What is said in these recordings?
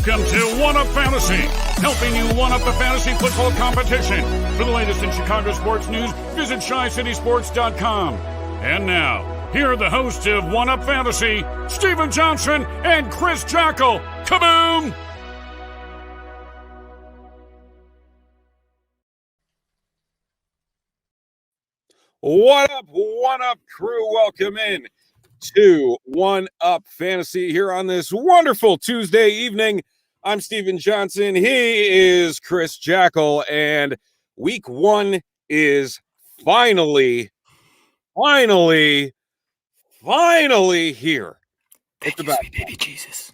Welcome to One Up Fantasy, helping you one up the fantasy football competition. For the latest in Chicago sports news, visit ChiCitySports.com. And now, here are the hosts of One Up Fantasy, Stephen Johnson and Gus Jackle. Kaboom! What up, crew? Welcome in to One Up Fantasy here on this wonderful Tuesday evening. I'm Stephen Johnson. He is Gus Jackle, and week one is finally here. Thank you, sweet baby Jesus.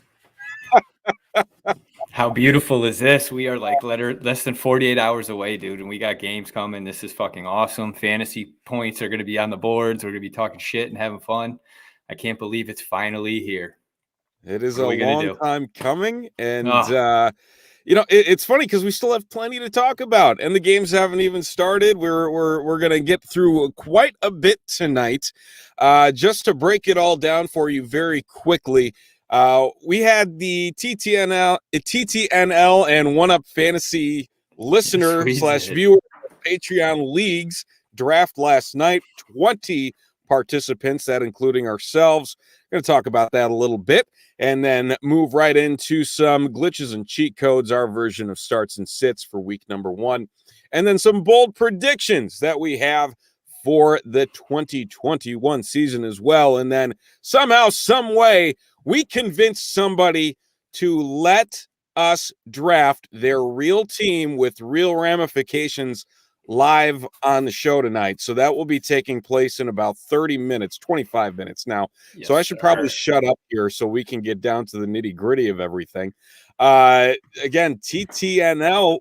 How beautiful is this? We are like less than 48 hours away, dude, and we got games coming. This is fucking awesome. Fantasy points are going to be on the boards. We're going to be talking shit and having fun. I can't believe it's finally here. It is a long time coming, and it's funny because we still have plenty to talk about, and the games haven't even started. We're going to get through quite a bit tonight. Just to break it all down for you very quickly. We had the TTNL and One Up Fantasy listener / viewer Patreon leagues draft last night. 20 participants, that including ourselves. Going to talk about that a little bit and then move right into some glitches and cheat codes, our version of starts and sits for week number one, and then some bold predictions that we have for the 2021 season as well. And then somehow, some way, we convinced somebody to let us draft their real team with real ramifications live on the show tonight. So that will be taking place in about 30 minutes, 25 minutes now. Yes, so I should probably shut up here so we can get down to the nitty gritty of everything. Again, TTNL,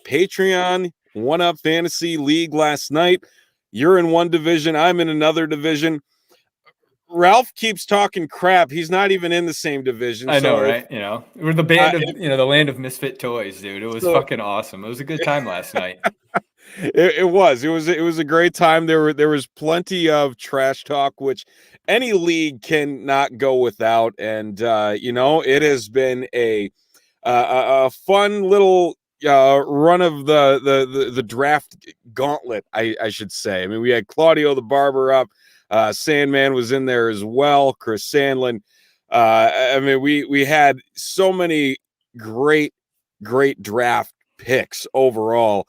Patreon, One Up Fantasy League last night. You're in one division. I'm in another division. Ralph keeps talking crap. He's not even in the same division. I know, right? We're the band of, the land of misfit toys, dude. It was fucking awesome. It was a good time last night. It was a great time. There was plenty of trash talk, which any league cannot go without. And it has been a fun little run of the draft gauntlet, I should say. I mean, we had Claudio the Barber up. Sandman was in there as well. Chris Sandlin. We had so many great draft picks overall.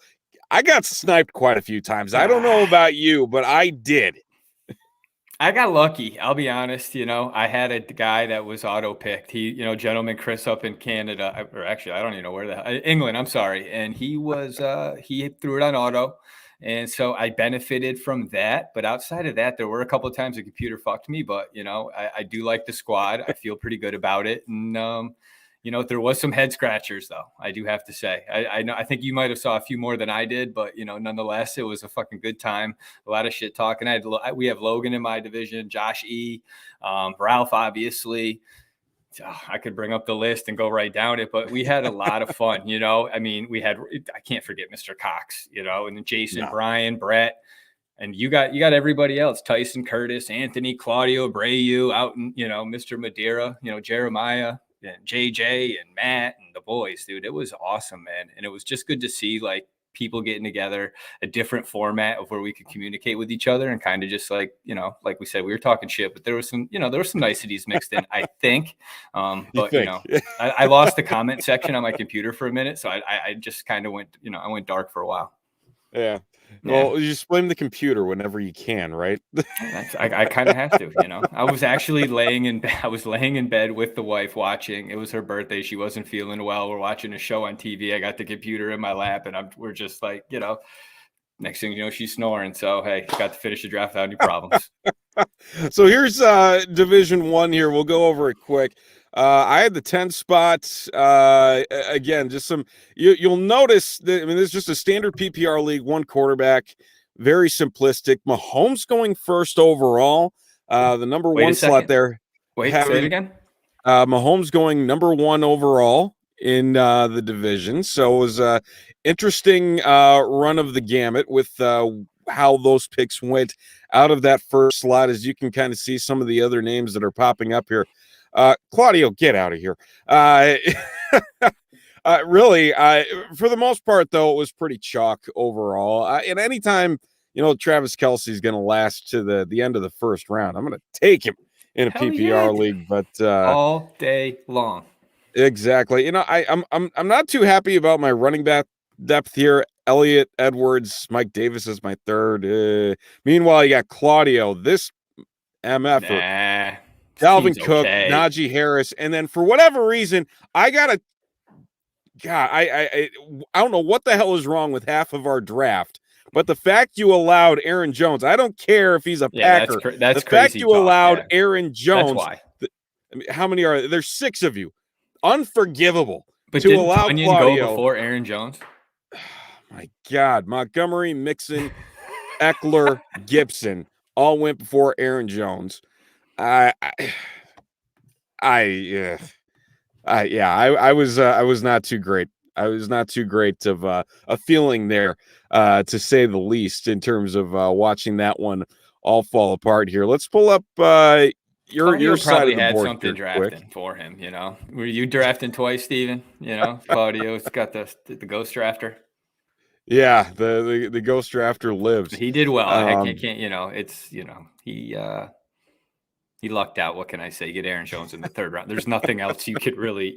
I got sniped quite a few times. I don't know about you, but I did. I got lucky. I'll be honest. I had a guy that was auto picked. He, gentleman Chris up in Canada, or actually, I don't even know where England. I'm sorry. And he was, he threw it on auto. And so I benefited from that. But outside of that, there were a couple of times the computer fucked me. But, I do like the squad. I feel pretty good about it. And, there was some head scratchers, though, I do have to say. I know. I think you might have saw a few more than I did. But, nonetheless, it was a fucking good time. A lot of shit talking. We have Logan in my division, Josh E., Ralph, obviously. I could bring up the list and go right down it, but we had a lot of fun, we had, I can't forget Mr. Cox, and then Jason, Brian, Brett, and you got everybody else, Tyson, Curtis, Anthony, Claudio, Brayu out in, Mr. Madeira, Jeremiah and JJ and Matt and the boys, dude. It was awesome, man. And it was just good to see like people getting together, a different format of where we could communicate with each other and kind of just like, like we said, we were talking shit, but there was some niceties mixed in, I think. I lost the comment section on my computer for a minute. So I just kind of went, I went dark for a while. Yeah. Well, you just blame the computer whenever you can, right? I kind of have to, I was actually laying in bed with the wife watching. It was her birthday. She wasn't feeling well. We're watching a show on TV. I got the computer in my lap and we're just like, next thing you know, she's snoring. So, hey, got to finish the draft without any problems. So here's Division 1 here. We'll go over it quick. I had the 10 spots. Again, just some, you'll notice that, this is just a standard PPR league, one quarterback, very simplistic. Mahomes going first overall. The number one slot there. Say it again. Mahomes going number one overall in the division. So it was a interesting run of the gamut with how those picks went out of that first slot, as you can kind of see some of the other names that are popping up here. Claudio, get out of here. Really, for the most part, though, it was pretty chalk overall. And anytime, Travis Kelce's going to last to the end of the first round, I'm going to take him in a PPR league. But all day long. Exactly. I'm not too happy about my running back depth here. Elliott, Edwards, Mike Davis is my third. Meanwhile, you got Claudio, this MF, Dalvin Cook, Najee Harris, and then for whatever reason, I don't know what the hell is wrong with half of our draft, but the fact you allowed Aaron Jones, I don't care if he's a Packer. That's the fact crazy you allowed Aaron Jones. That's why. How many are there? There's 6 of you. Unforgivable. But to allow Tonyan Claudio go before Aaron Jones? My God, Montgomery, Mixon, Eckler, Gibson all went before Aaron Jones. I was not too great. I was not too great of a feeling there, to say the least, in terms of watching that one all fall apart here. Let's pull up your side of the board. Something drafting for him, Were you drafting twice, Stephen? Claudio's got the ghost drafter. Yeah, the ghost drafter lives. He did well. I can't. He lucked out. What can I say? Get Aaron Jones in the 3rd round. There's nothing else you could really,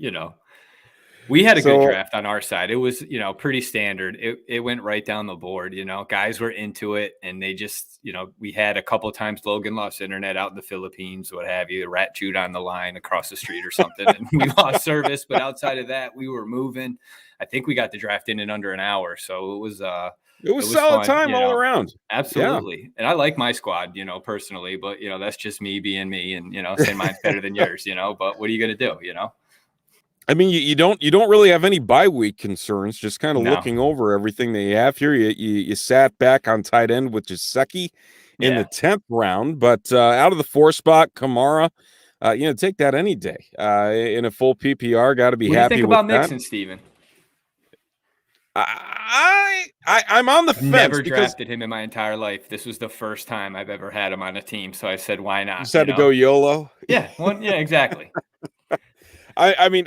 We had a good draft on our side. It was, pretty standard. It went right down the board. Guys were into it, and they just, we had a couple of times Logan lost internet out in the Philippines, what have you. A rat chewed on the line across the street or something, and we lost service. But outside of that, we were moving. I think we got the draft in under an hour, so it was solid time all around. Absolutely. Yeah. And I like my squad, personally, but that's just me being me, and saying mine's better than yours, but what are you going to do, I mean, you don't really have any bye week concerns. Just kind of looking over everything that you have here. You sat back on tight end with Gesicki in the 10th round, but out of the 4 spot, Kamara, take that any day in a full PPR. Got to be happy with that. What do you think about Mixon, Stephen? I'm on the fence. Never drafted him in my entire life. This was the first time I've ever had him on a team, so I said, "Why not?" You just had to go YOLO. Yeah, exactly. I'm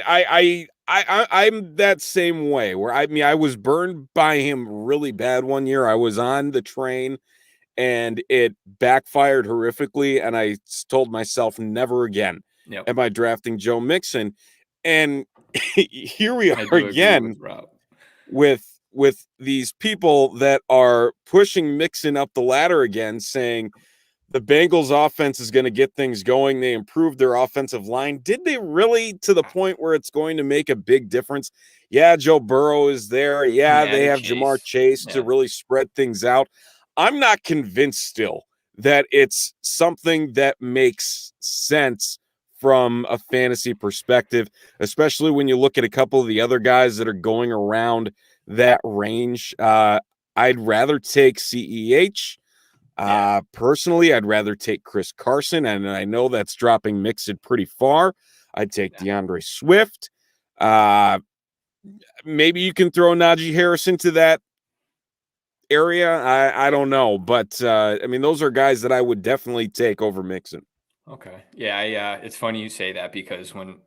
that same way. Where I was burned by him really bad one year. I was on the train, and it backfired horrifically. And I told myself, never again am I drafting Joe Mixon. And here we are again. With these people that are pushing Mixon up the ladder again, saying the Bengals offense is going to get things going. They improved their offensive line. Did they really, to the point where it's going to make a big difference? Yeah, Joe Burrow is there. Yeah, they have Jamar Chase to really spread things out. I'm not convinced still that it's something that makes sense from a fantasy perspective, especially when you look at a couple of the other guys that are going around that range. I'd rather take CEH. Personally, I'd rather take Chris Carson, and I know that's dropping Mixon pretty far. I'd take DeAndre Swift. Maybe you can throw Najee Harris into that area. I don't know, but those are guys that I would definitely take over Mixon. Okay. Yeah, it's funny you say that, because when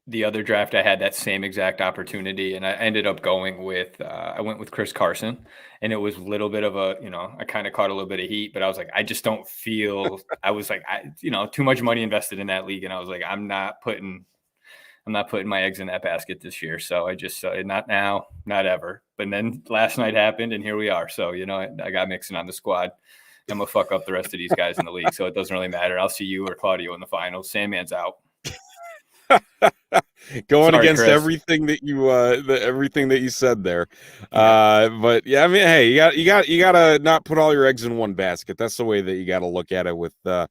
the other draft I had that same exact opportunity, and I ended up going with I went with Chris Carson, and it was a little bit of a, I kind of caught a little bit of heat, but I was like, I just don't feel too much money invested in that league, and I was like, I'm not putting my eggs in that basket this year. So I just not now, not ever. But then last night happened, and here we are. So I got Mixon on the squad. I'm gonna fuck up the rest of these guys in the league, so it doesn't really matter. I'll see you or Claudio in the finals. Sandman's out. Going against Chris. everything that you said there. But yeah, hey, you gotta not put all your eggs in one basket. That's the way that you gotta look at it, with the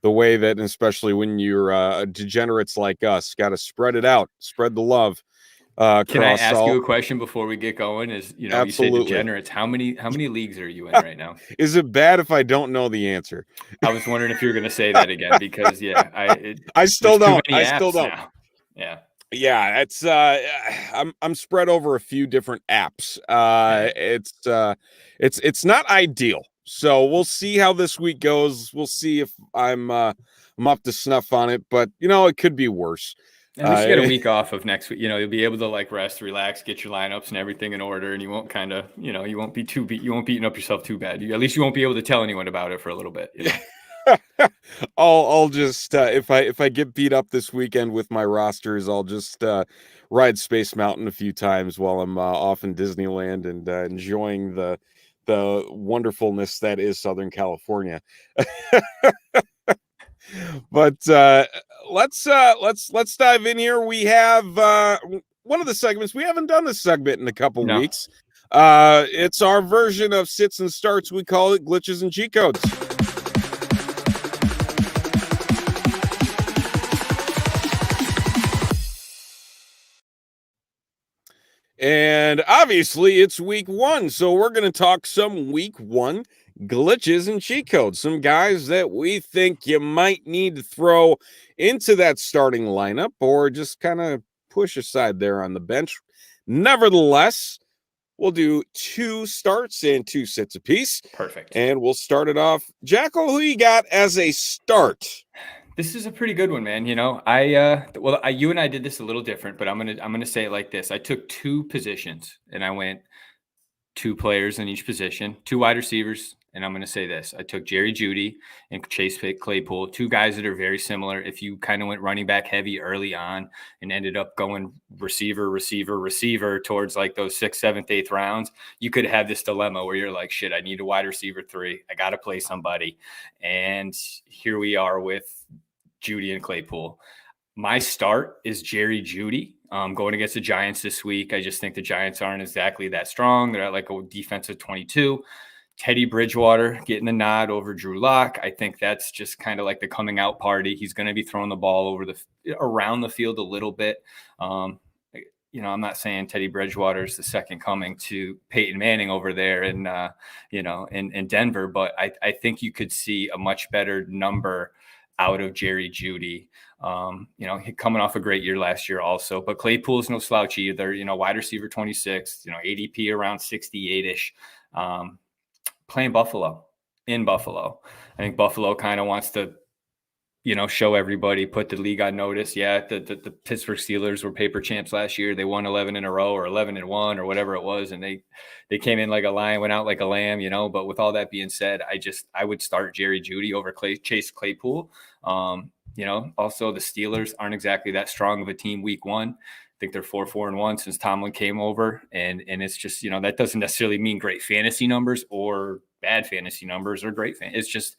way that, especially when you're degenerates like us, gotta spread it out, spread the love. Can I ask you a question before we get going? You say degenerates. How many leagues are you in right now? Is it bad if I don't know the answer? I was wondering if you were going to say that again, because I still don't. Now. Yeah, it's I'm spread over a few different apps. It's not ideal. So we'll see how this week goes. We'll see if I'm I'm up to snuff on it, but it could be worse. At least you get a week off of next week. You'll be able to like rest, relax, get your lineups and everything in order, and you won't kind of, you won't be you won't beating up yourself too bad. At least you won't be able to tell anyone about it for a little bit. I'll just if I get beat up this weekend with my rosters, I'll just ride Space Mountain a few times while I'm off in Disneyland and enjoying the wonderfulness that is Southern California. But let's dive in here. We have one of the segments. We haven't done this segment in a couple weeks. It's our version of sits and starts. We call it glitches and cheat codes. And obviously it's week 1, so we're going to talk some week 1 glitches and cheat codes, some guys that we think you might need to throw into that starting lineup or just kind of push aside there on the bench. Nevertheless, we'll do 2 starts and 2 sits apiece. Perfect. And we'll start it off. Jackal, who you got as a start? This is a pretty good one, man. You and I did this a little different, but I'm gonna say it like this. I took 2 positions and I went 2 players in each position, 2 wide receivers, and I'm gonna say this. I took Jerry Judy and Chase Claypool, 2 guys that are very similar. If you kind of went running back heavy early on and ended up going receiver towards like those 6th, 7th, 8th rounds, you could have this dilemma where you're like, shit, I need a wide receiver 3. I gotta play somebody. And here we are with Judy and Claypool. My start is Jerry Judy. Going against the Giants this week. I just think the Giants aren't exactly that strong. They're at like a defensive 22. Teddy Bridgewater getting the nod over Drew Lock. I think that's just kind of like the coming out party. He's going to be throwing the ball around the field a little bit. I'm not saying Teddy Bridgewater is the second coming to Peyton Manning over there in Denver, but I think you could see a much better number out of Jerry Judy. Coming off a great year last year also, but Claypool's no slouch either, wide receiver 26, ADP around 68-ish, playing in Buffalo. I think Buffalo kind of wants to, show everybody, put the league on notice. Yeah. The Pittsburgh Steelers were paper champs last year. They won 11 in a row or 11-1 or whatever it was. And they came in like a lion, went out like a lamb, but with all that being said, I would start Jerry Judy over Chase Claypool. Also the Steelers aren't exactly that strong of a team week 1. I think they're 4-1 since Tomlin came over. And it's just, that doesn't necessarily mean great fantasy numbers or bad fantasy numbers or great it's just,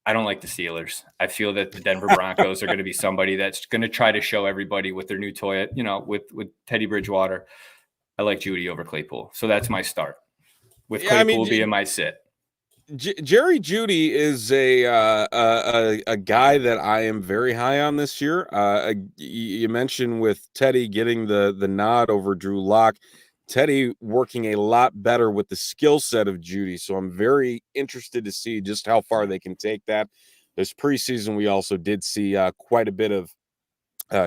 I don't like the Steelers. I feel that the Denver Broncos are going to be somebody that's going to try to show everybody with their new toy, with Teddy Bridgewater. I like Judy over Claypool. So that's my start with Claypool being my sit. Jerry Judy is a guy that I am very high on this year. You mentioned with Teddy getting the nod over Drew Lock, Teddy working a lot better with the skill set of Judy. So I'm very interested to see just how far they can take that. This preseason, we also did see quite a bit of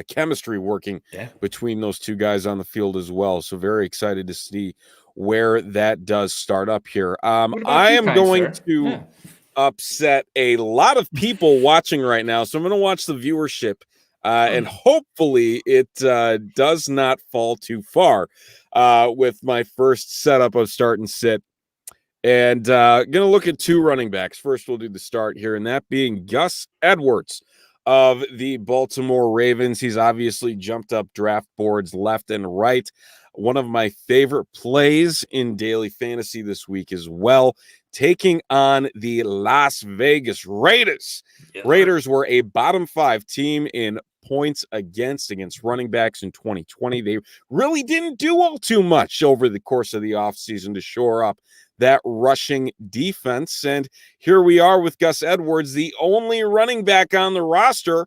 chemistry working between those 2 guys on the field as well. So very excited to see where that does start up here. I am going to upset a lot of people watching right now. So I'm going to watch the viewership and hopefully it does not fall too far with my first setup of start and sit. And going to look at 2 running backs. First, we'll do the start here, and that being Gus Edwards of the Baltimore Ravens. He's obviously jumped up draft boards left and right. One of my favorite plays in daily fantasy this week as well, taking on the Las Vegas Raiders. Yeah. Raiders were a bottom 5 team in points against running backs in 2020. They really didn't do all too much over the course of the offseason to shore up that rushing defense. And here we are with Gus Edwards, the only running back on the roster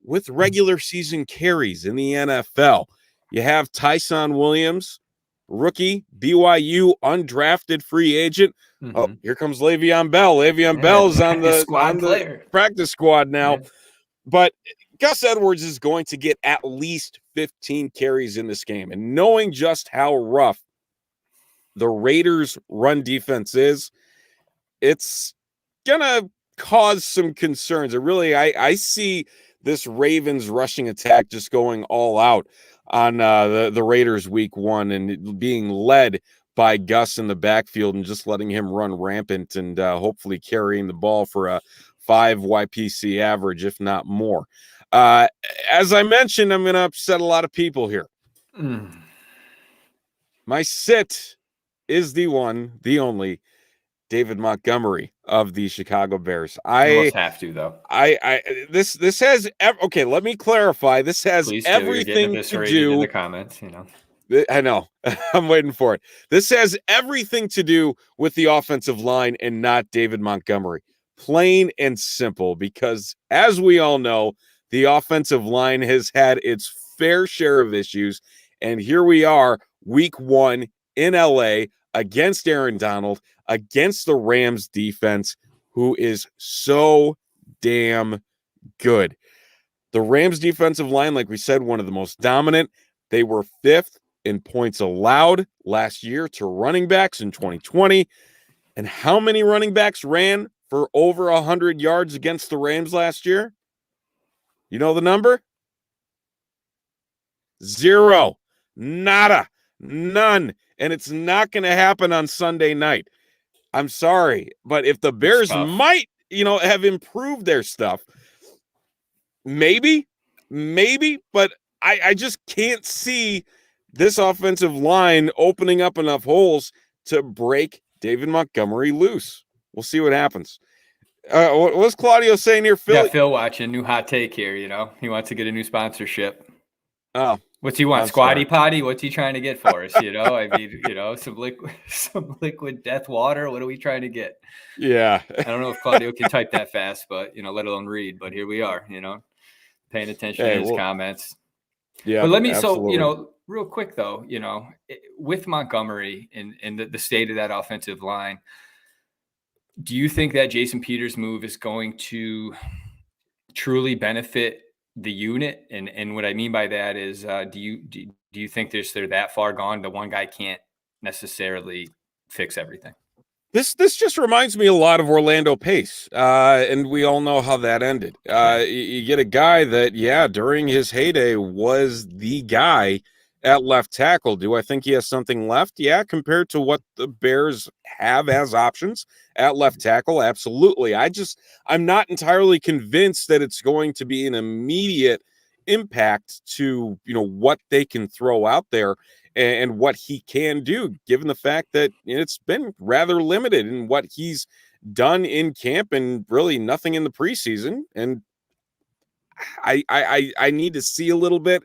with regular season carries in the NFL. You have Tyson Williams, rookie, BYU, undrafted free agent. Mm-hmm. Oh, here comes Le'Veon Bell. Le'Veon Bell is on the practice squad now. Yeah. But Gus Edwards is going to get at least 15 carries in this game. And knowing just how rough the Raiders' run defense is, it's going to cause some concerns. I see this Ravens rushing attack just going all out on the Raiders week 1 and being led by Gus in the backfield and just letting him run rampant and hopefully carrying the ball for a 5 YPC average, if not more. As I mentioned, I'm going to upset a lot of people here. My sit is the one, the only David Montgomery of the Chicago Bears. I almost have to, though. This has okay. Let me clarify. This has everything to do in the comments. I know. I'm waiting for it. This has everything to do with the offensive line and not David Montgomery. Plain and simple, because as we all know, the offensive line has had its fair share of issues. And here we are, week 1 in LA against Aaron Donald, against the Rams defense, who is so damn good. The Rams defensive line, like we said, one of the most dominant. They were 5th in points allowed last year to running backs in 2020. And how many running backs ran for over 100 yards against the Rams last year? You know the number? 0. Nada. None. And it's not going to happen on Sunday night. I'm sorry, but if the Bears might, have improved their stuff, maybe, but I just can't see this offensive line opening up enough holes to break David Montgomery loose. We'll see what happens. What's Claudio saying here, Phil? Yeah, Phil watching, new hot take here, He wants to get a new sponsorship. Oh. What's he want? Squatty potty? What's he trying to get for us? I mean, some liquid death water. What are we trying to get? Yeah. I don't know if Claudio can type that fast, but let alone read. But here we are, paying attention to his comments. Yeah. But let me absolutely. real quick though, with Montgomery and the state of that offensive line, do you think that Jason Peters' move is going to truly benefit the unit? And what I mean by that is, do you think they're that far gone? The one guy can't necessarily fix everything. This just reminds me a lot of Orlando Pace, and we all know how that ended. You get a guy that, during his heyday was the guy at left tackle. Do I think he has something left? Yeah, compared to what the Bears have as options at left tackle, absolutely. I'm not entirely convinced that it's going to be an immediate impact to, what they can throw out there and what he can do, given the fact that it's been rather limited in what he's done in camp and really nothing in the preseason. And I need to see a little bit.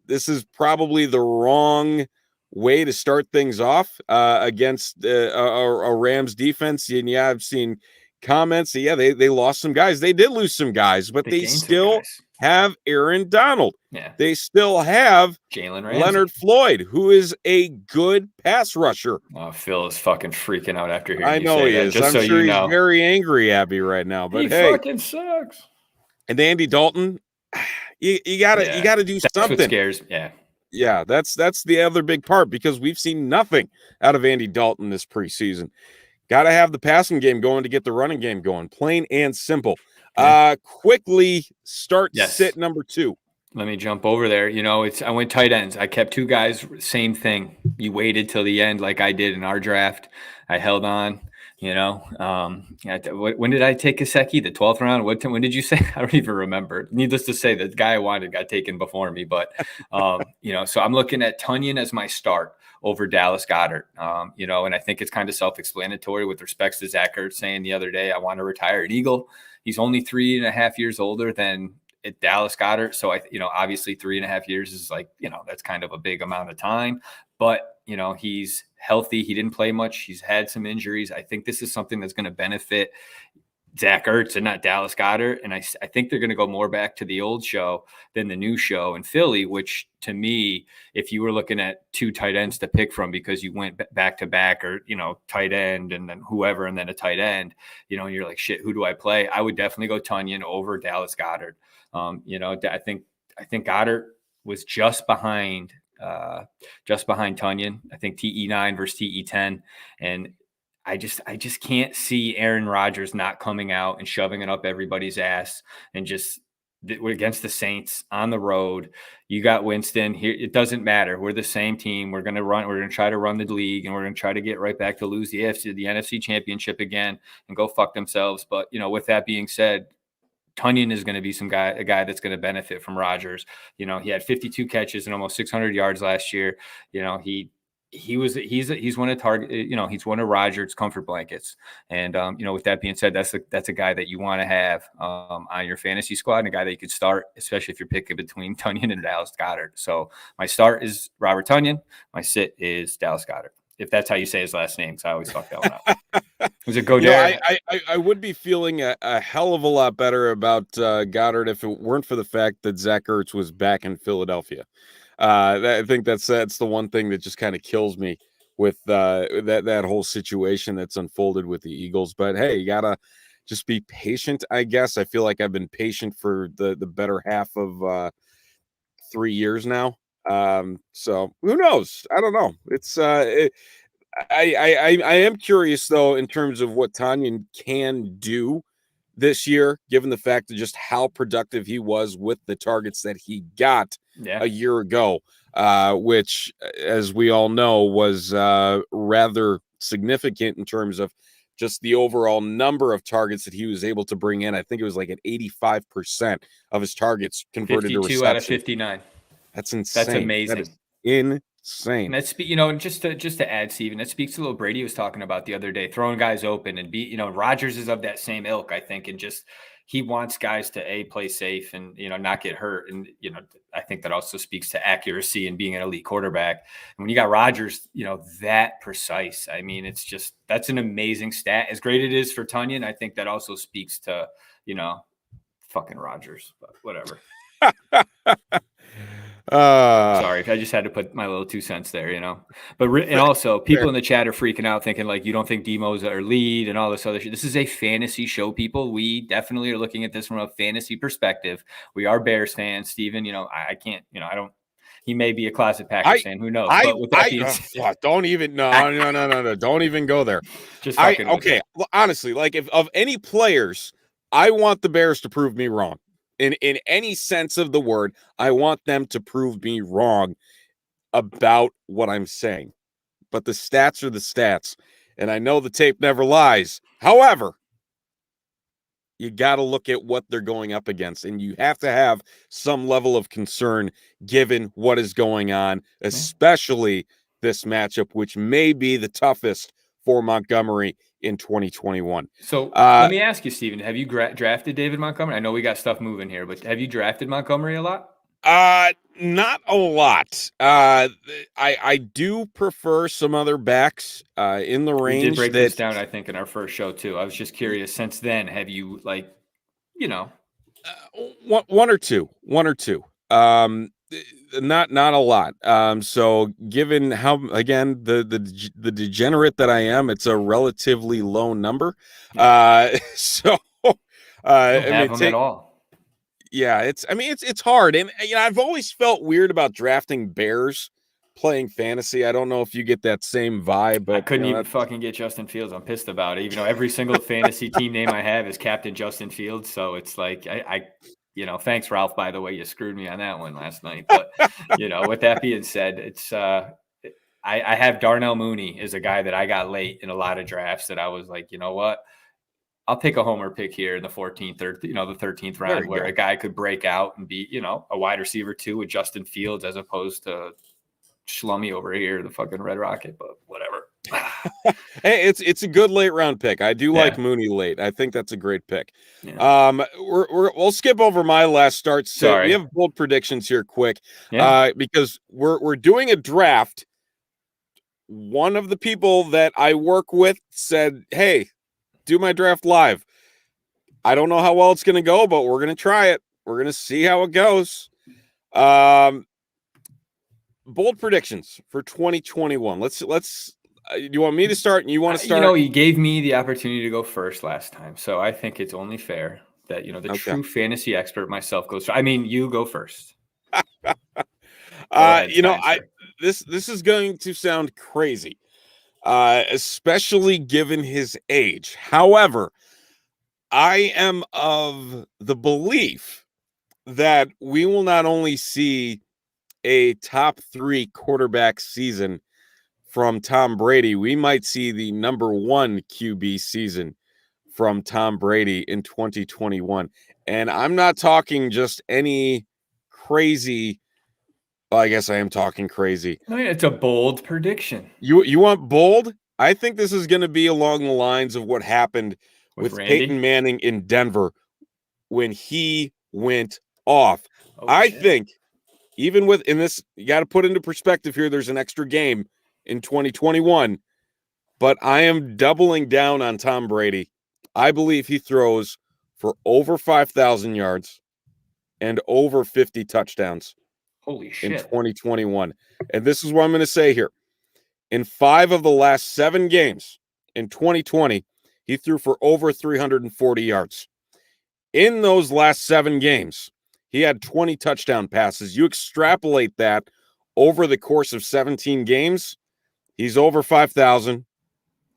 This is probably the wrong way to start things off against a Rams defense. And I've seen comments. They lost some guys. They did lose some guys, but they still have Aaron Donald. Yeah. They still have Jalen Ramsey. Leonard Floyd, who is a good pass rusher. Oh, Phil is fucking freaking out after hearing I know he is. I'm sure he's very angry, Abby, right now. But he fucking sucks. And Andy Dalton, you gotta do something. That's what scares. Yeah, that's the other big part, because we've seen nothing out of Andy Dalton this preseason. Got to have the passing game going to get the running game going. Plain and simple. Quickly start sit number 2. Let me jump over there. I went tight ends. I kept 2 guys. Same thing. You waited till the end, like I did in our draft. I held on. When did I take Gesicki? The 12th round? When did you say? I don't even remember. Needless to say, the guy I wanted got taken before me. But, so I'm looking at Tonyan as my start over Dallas Goedert. And I think it's kind of self-explanatory with respects to Zach Ertz saying the other day, I want to retire an Eagle. He's only 3.5 years older than Dallas Goedert. So obviously 3.5 years is that's kind of a big amount of time, but he's healthy. He didn't play much. He's had some injuries. I think this is something that's going to benefit Zach Ertz and not Dallas Goedert. And I think they're going to go more back to the old show than the new show in Philly, which to me, if you were looking at 2 tight ends to pick from because you went back to back or, tight end and then whoever, and then a tight end, and you're like, shit, who do I play? I would definitely go Tonyan over Dallas Goedert. I think Goddard was just behind Tonyan. I think TE9 versus TE10. And I just can't see Aaron Rodgers not coming out and shoving it up everybody's ass and just we're against the Saints on the road. You got Winston here. It doesn't matter. We're the same team. We're going to try to run the league, and we're going to try to get right back to lose the NFC championship again and go fuck themselves. But, with that being said, Tunyon is going to be a guy that's going to benefit from Rodgers. He had 52 catches and almost 600 yards last year. He's one of he's one of Rodgers' comfort blankets. And with that being said, that's a guy that you want to have on your fantasy squad, and a guy that you could start, especially if you're picking between Tunyon and Dallas Goedert. So my start is Robert Tunyon. My sit is Dallas Goedert. If that's how you say his last name, because I always fuck that one up. Was it Goedert? I would be feeling a hell of a lot better about Goddard if it weren't for the fact that Zach Ertz was back in Philadelphia. I think that's the one thing that just kind of kills me with that whole situation that's unfolded with the Eagles. But hey, you gotta just be patient, I guess. I feel like I've been patient for the better half of 3 years now. So who knows? I don't know. It's I am curious though in terms of what Tunyon can do this year, given the fact of just how productive he was with the targets that he got a year ago, which, as we all know, was rather significant in terms of just the overall number of targets that he was able to bring in. I think it was like at 85% of his targets converted to reception. 52 out of 59. That's insane. That's amazing. That is insane. And that's, just to add, Stephen, that speaks to what Brady was talking about the other day, throwing guys open and Rodgers is of that same ilk, I think, and just he wants guys to play safe and not get hurt, and I think that also speaks to accuracy and being an elite quarterback. And when you got Rodgers, that precise, I mean, it's just that's an amazing stat. As great it is for Tunyon, I think that also speaks to fucking Rodgers, but whatever. Sorry, I just had to put my little 2 cents there, But and also, people in the chat are freaking out, thinking like you don't think Demo's our lead and all this other shit. This is a fantasy show, people. We definitely are looking at this from a fantasy perspective. We are Bears fans, Steven. I can't. I don't. He may be a closet Packers fan. Who knows? But with that being said, don't even no. Don't even go there. Just okay. Well, honestly, like if of any players, I want the Bears to prove me wrong. In any sense of the word, I want them to prove me wrong about what I'm saying. But the stats are the stats, and I know the tape never lies. However, you got to look at what they're going up against, and you have to have some level of concern given what is going on, especially this matchup, which may be the toughest for Montgomery in 2021. So let me ask you, Stephen, have you drafted David Montgomery? I know we got stuff moving here, but have you drafted Montgomery a lot? Not a lot. I do prefer some other backs in the range. We did break this down, I think, in our first show too. I was just curious. Since then, have you one or two? Not a lot. So given how, again, the degenerate that I am, it's a relatively low number. So have them at all. Yeah, it's hard, and I've always felt weird about drafting Bears playing fantasy. I don't know if you get that same vibe, but I couldn't even fucking get Justin Fields. I'm pissed about it. Even though every single fantasy team name I have is Captain Justin Fields, so it's like I thanks, Ralph, by the way, you screwed me on that one last night. But, with that being said, it's I have Darnell Mooney as a guy that I got late in a lot of drafts that I was like, you know what? I'll take a homer pick here in the 14th or, the 13th round where a guy could break out and be, a wide receiver too with Justin Fields as opposed to Schlummy over here, the fucking Red Rocket, but whatever. Hey, it's a good late round pick. I do like Mooney late. I think that's a great pick. Yeah. We'll skip over my last start. So we have bold predictions here, quick, because we're doing a draft. One of the people that I work with said, "Hey, do my draft live." I don't know how well it's going to go, but we're going to try it. We're going to see how it goes. Bold predictions for 2021. Let's. Do you want me to start? And you want to start? You gave me the opportunity to go first last time, so I think it's only fair that the true fantasy expert myself goes first. I mean, you go first. This is going to sound crazy, especially given his age. However, I am of the belief that we will not only see a top 3 quarterback season from Tom Brady, we might see the number 1 QB season from Tom Brady in 2021. And I'm not talking just any crazy. Well, I guess I am talking crazy. I mean, it's a bold prediction. You want bold? I think this is going to be along the lines of what happened with Peyton Manning in Denver when he went off. I think even in this, you got to put into perspective here, there's an extra game in 2021, but I am doubling down on Tom Brady. I believe he throws for over 5,000 yards and over 50 touchdowns. Holy shit. In 2021. And this is what I'm going to say here. In 5 of the last 7 games in 2020, he threw for over 340 yards. In those last 7 games, he had 20 touchdown passes. You extrapolate that over the course of 17 games, he's over 5,000,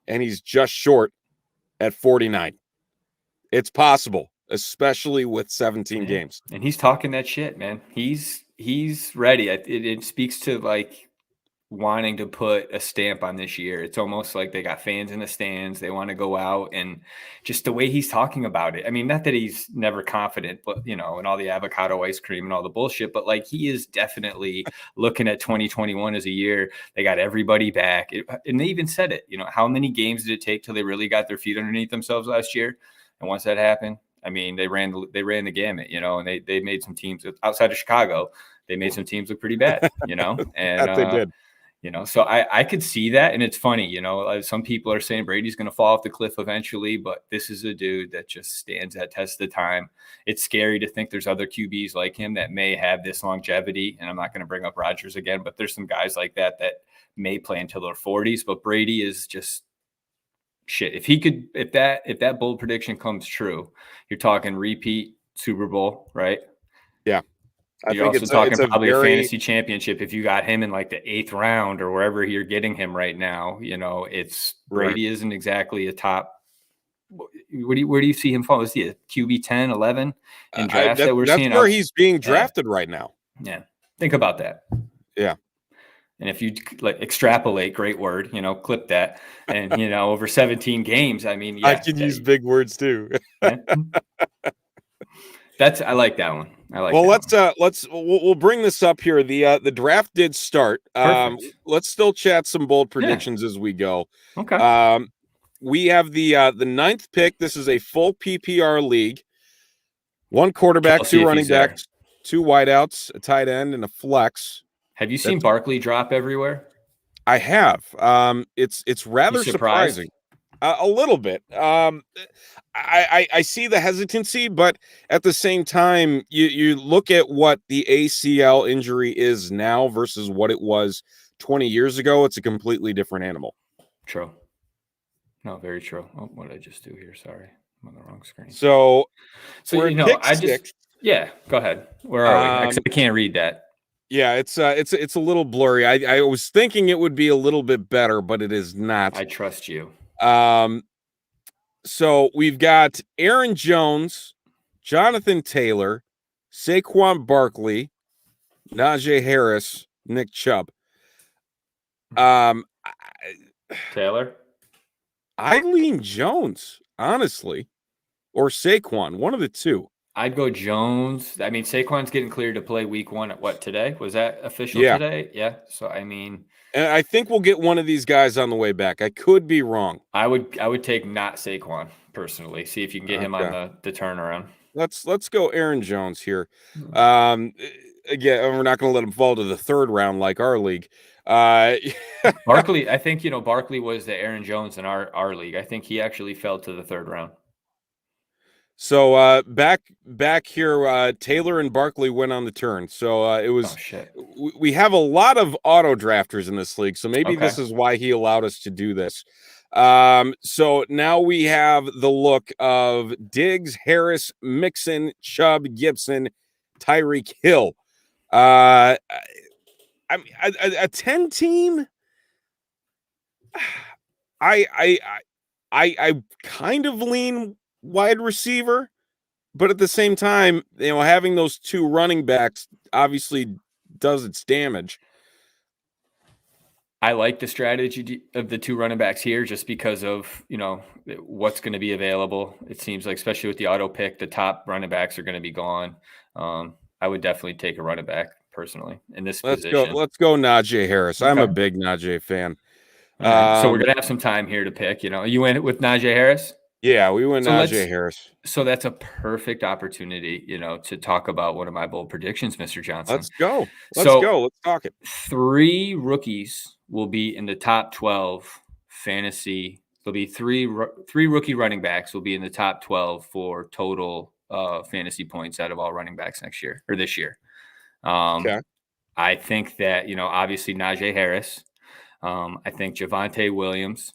and he's just short at 49. It's possible, especially with 17 games. And he's talking that shit, man. He's ready. It speaks to like wanting to put a stamp on this year. It's almost like they got fans in the stands. They want to go out, and just the way he's talking about it. I mean, not that he's never confident, but and all the avocado ice cream and all the bullshit, but like he is definitely looking at 2021 as a year. They got everybody back. And they even said it, how many games did it take till they really got their feet underneath themselves last year? And once that happened, I mean, they ran the gamut, and they made some teams outside of Chicago. They made some teams look pretty bad, and that they did. So I could see that. And it's funny, some people are saying Brady's going to fall off the cliff eventually, but this is a dude that just stands that test of time. It's scary to think there's other QBs like him that may have this longevity. And I'm not going to bring up Rodgers again, but there's some guys like that may play until their 40s. But Brady is just shit. If that bold prediction comes true, you're talking repeat Super Bowl, right? Yeah. You're also talking probably a fantasy championship if you got him in like the 8th round or wherever you're getting him right now. It's Brady isn't exactly a top. Where do you see him fall? Is he a QB 10, 11 in drafts that we're seeing? That's where he's being drafted right now. Yeah, think about that. Yeah, and if you extrapolate, great word, clip that, and over 17 games. I mean, I can use big words too. I like that one. We'll bring this up here. The draft did start. Let's still chat some bold predictions as we go. Okay. We have the 9th pick. This is a full PPR league. 1 quarterback, 2 running backs, 2 wideouts, a tight end, and a flex. Have you seen Barkley drop everywhere? I have. It's rather surprising. A little bit. I see the hesitancy, but at the same time, you look at what the ACL injury is now versus what it was 20 years ago. It's a completely different animal. True. No, very true. Oh, what did I just do here? Sorry, I'm on the wrong screen. So go ahead. Where are we? I can't read that. Yeah, it's a little blurry. I was thinking it would be a little bit better, but it is not. I trust you. So we've got Aaron Jones, Jonathan Taylor, Saquon Barkley, Najee Harris, Nick Chubb. Taylor? I lean Jones, honestly, or Saquon, one of the two. I'd go Jones. I mean, Saquon's getting cleared to play week 1 at what, today? Was that official today? Yeah. So, I mean. And I think we'll get one of these guys on the way back. I could be wrong. I would take not Saquon, personally. See if you can get him on the turnaround. Let's go Aaron Jones here. Again, we're not going to let him fall to the 3rd round like our league. Barkley, I think, Barkley was the Aaron Jones in our league. I think he actually fell to the 3rd round. So back here, Taylor and Barkley went on the turn. So it was. We have a lot of auto drafters in this league, so maybe this is why he allowed us to do this. So now we have the look of Diggs, Harris, Mixon, Chubb, Gibson, Tyreek Hill. I mean, a 10 team. I kind of lean wide receiver, but at the same time, having those two running backs obviously does its damage. I like the strategy of the two running backs here just because of, what's going to be available. It seems like, especially with the auto pick, the top running backs are going to be gone. I would definitely take a running back personally in this position. Let's go Najee Harris. Okay. I'm a big Najee fan. Right. So we're going to have some time here to pick, you went with Najee Harris? Yeah, we went Najee Harris. So that's a perfect opportunity, to talk about one of my bold predictions, Mr. Johnson. Let's go. Let's talk it. 3 rookies will be in the top 12 fantasy. There'll be three rookie running backs will be in the top 12 for total fantasy points out of all running backs next year or this year. Okay. I think that, obviously Najee Harris. I think Javonte Williams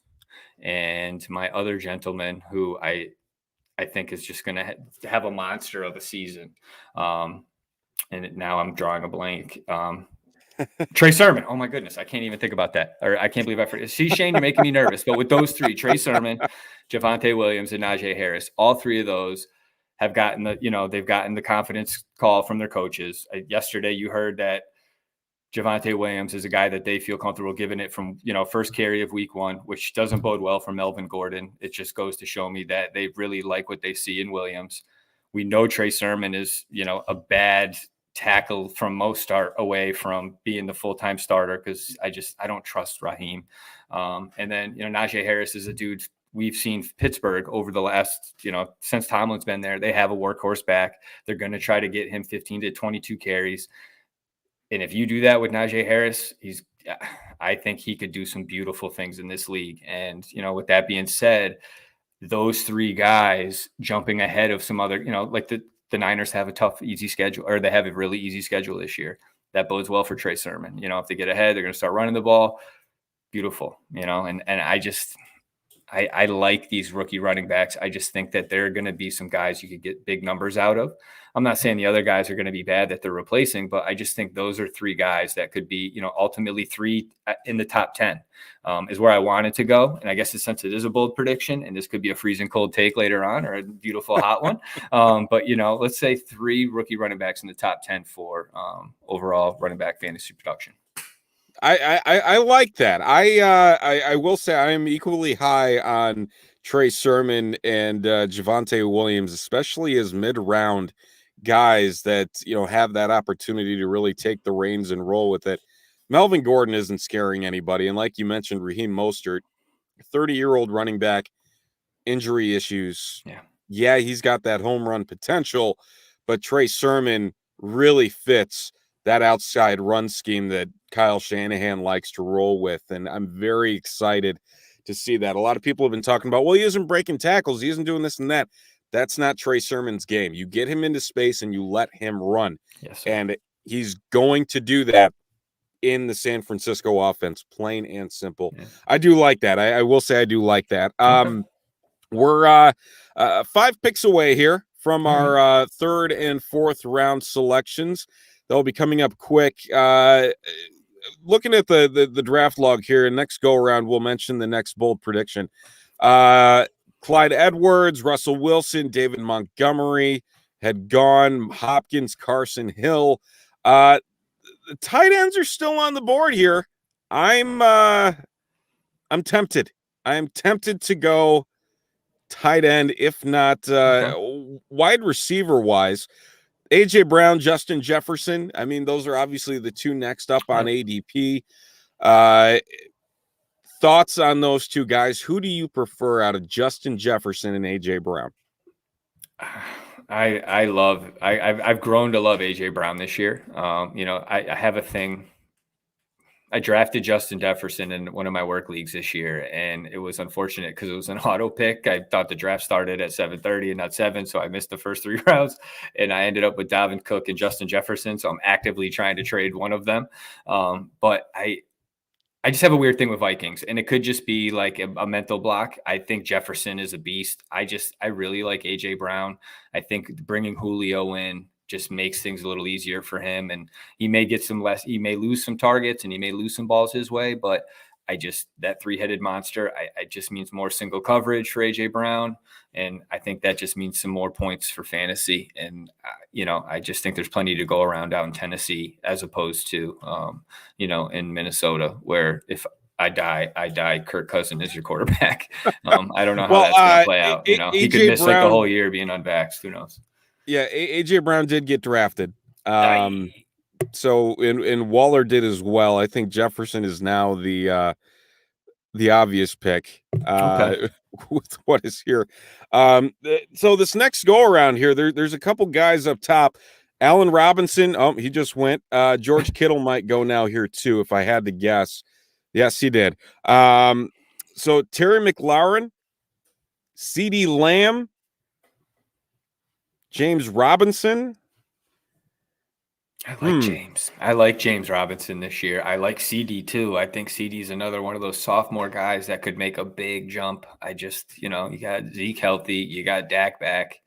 and my other gentleman who I think is just going to have a monster of a season. And now I'm drawing a blank. Trey Sermon. Oh my goodness. I can't even think about that. Or I can't believe I forgot. See, Shane, you're making me nervous. But with those 3, Trey Sermon, Javonte Williams, and Najee Harris, all 3 of those have gotten they've gotten the confidence call from their coaches. Yesterday, you heard that Javonte Williams is a guy that they feel comfortable giving it from, first carry of week 1, which doesn't bode well for Melvin Gordon. It just goes to show me that they really like what they see in Williams. We know Trey Sermon is, a bad tackle from most start away from being the full-time starter because I don't trust Raheem. And then, Najee Harris is a dude we've seen Pittsburgh over the last, since Tomlin's been there. They have a workhorse back. They're going to try to get him 15 to 22 carries. And if you do that with Najee Harris, I think he could do some beautiful things in this league. And, with that being said, those 3 guys jumping ahead of some other, like the Niners have a tough, easy schedule, or they have a really easy schedule this year. That bodes well for Trey Sermon. If they get ahead, they're going to start running the ball. Beautiful, and I like these rookie running backs. I just think that there are going to be some guys you could get big numbers out of. I'm not saying the other guys are going to be bad that they're replacing, but I just think those are 3 guys that could be, ultimately 3 in the top 10 is where I wanted to go. And I guess since it is a bold prediction, and this could be a freezing cold take later on or a beautiful hot one. But, let's say 3 rookie running backs in the top 10 for overall running back fantasy production. I like that. I will say I am equally high on Trey Sermon and Javonte Williams, especially as mid-round guys that have that opportunity to really take the reins and roll with it. Melvin Gordon isn't scaring anybody, and like you mentioned, Raheem Mostert, 30-year-old running back, injury issues. Yeah, he's got that home run potential, but Trey Sermon really fits that outside run scheme that Kyle Shanahan likes to roll with. And I'm very excited to see that. A lot of people have been talking about, well, he isn't breaking tackles. He isn't doing this and that. That's not Trey Sermon's game. You get him into space and you let him run. Yes, and he's going to do that in the San Francisco offense, plain and simple. Yeah. I do like that. I will say I do like that. We're 5 picks away here from our 3rd and 4th round selections. They'll be coming up quick. Looking at the draft log here, next go around, we'll mention the next bold prediction. Clyde Edwards, Russell Wilson, David Montgomery had gone. Hopkins, Carson Hill. The tight ends are still on the board here. I'm tempted. I am tempted to go tight end, if not wide receiver wise. AJ Brown, Justin Jefferson. I mean, those are obviously the 2 next up on ADP. Thoughts on those 2 guys? Who do you prefer out of Justin Jefferson and AJ Brown? I've grown to love AJ Brown this year. I have a thing. I drafted Justin Jefferson in one of my work leagues this year, and it was unfortunate because it was an auto pick. I thought the draft started at 7:30 and not 7, so I missed the first 3 rounds, and I ended up with Dalvin Cook and Justin Jefferson, so I'm actively trying to trade one of them. But I just have a weird thing with Vikings, and it could just be like a mental block. I think Jefferson is a beast. I really like AJ Brown. I think bringing Julio in just makes things a little easier for him, and he may get he may lose some targets and he may lose some balls his way, but that three-headed monster, I just means more single coverage for AJ Brown. And I think that just means some more points for fantasy. And, I just think there's plenty to go around out in Tennessee as opposed to, in Minnesota, where if I die, Kirk Cousins is your quarterback. I don't know how that's going to play out. He could miss like the whole year being unvaxxed. Who knows? Yeah. AJ Brown did get drafted. So, and Waller did as well. I think Jefferson is now the obvious pick with what is here. So this next go around here, there's a couple guys up top. Allen Robinson, he just went. George Kittle might go now here too, if I had to guess. Yes, he did. So Terry McLaurin, CeeDee Lamb, James Robinson. I like James Robinson this year. I like CD too. I think CD's another one of those sophomore guys that could make a big jump. I just, you got Zeke healthy, you got Dak back.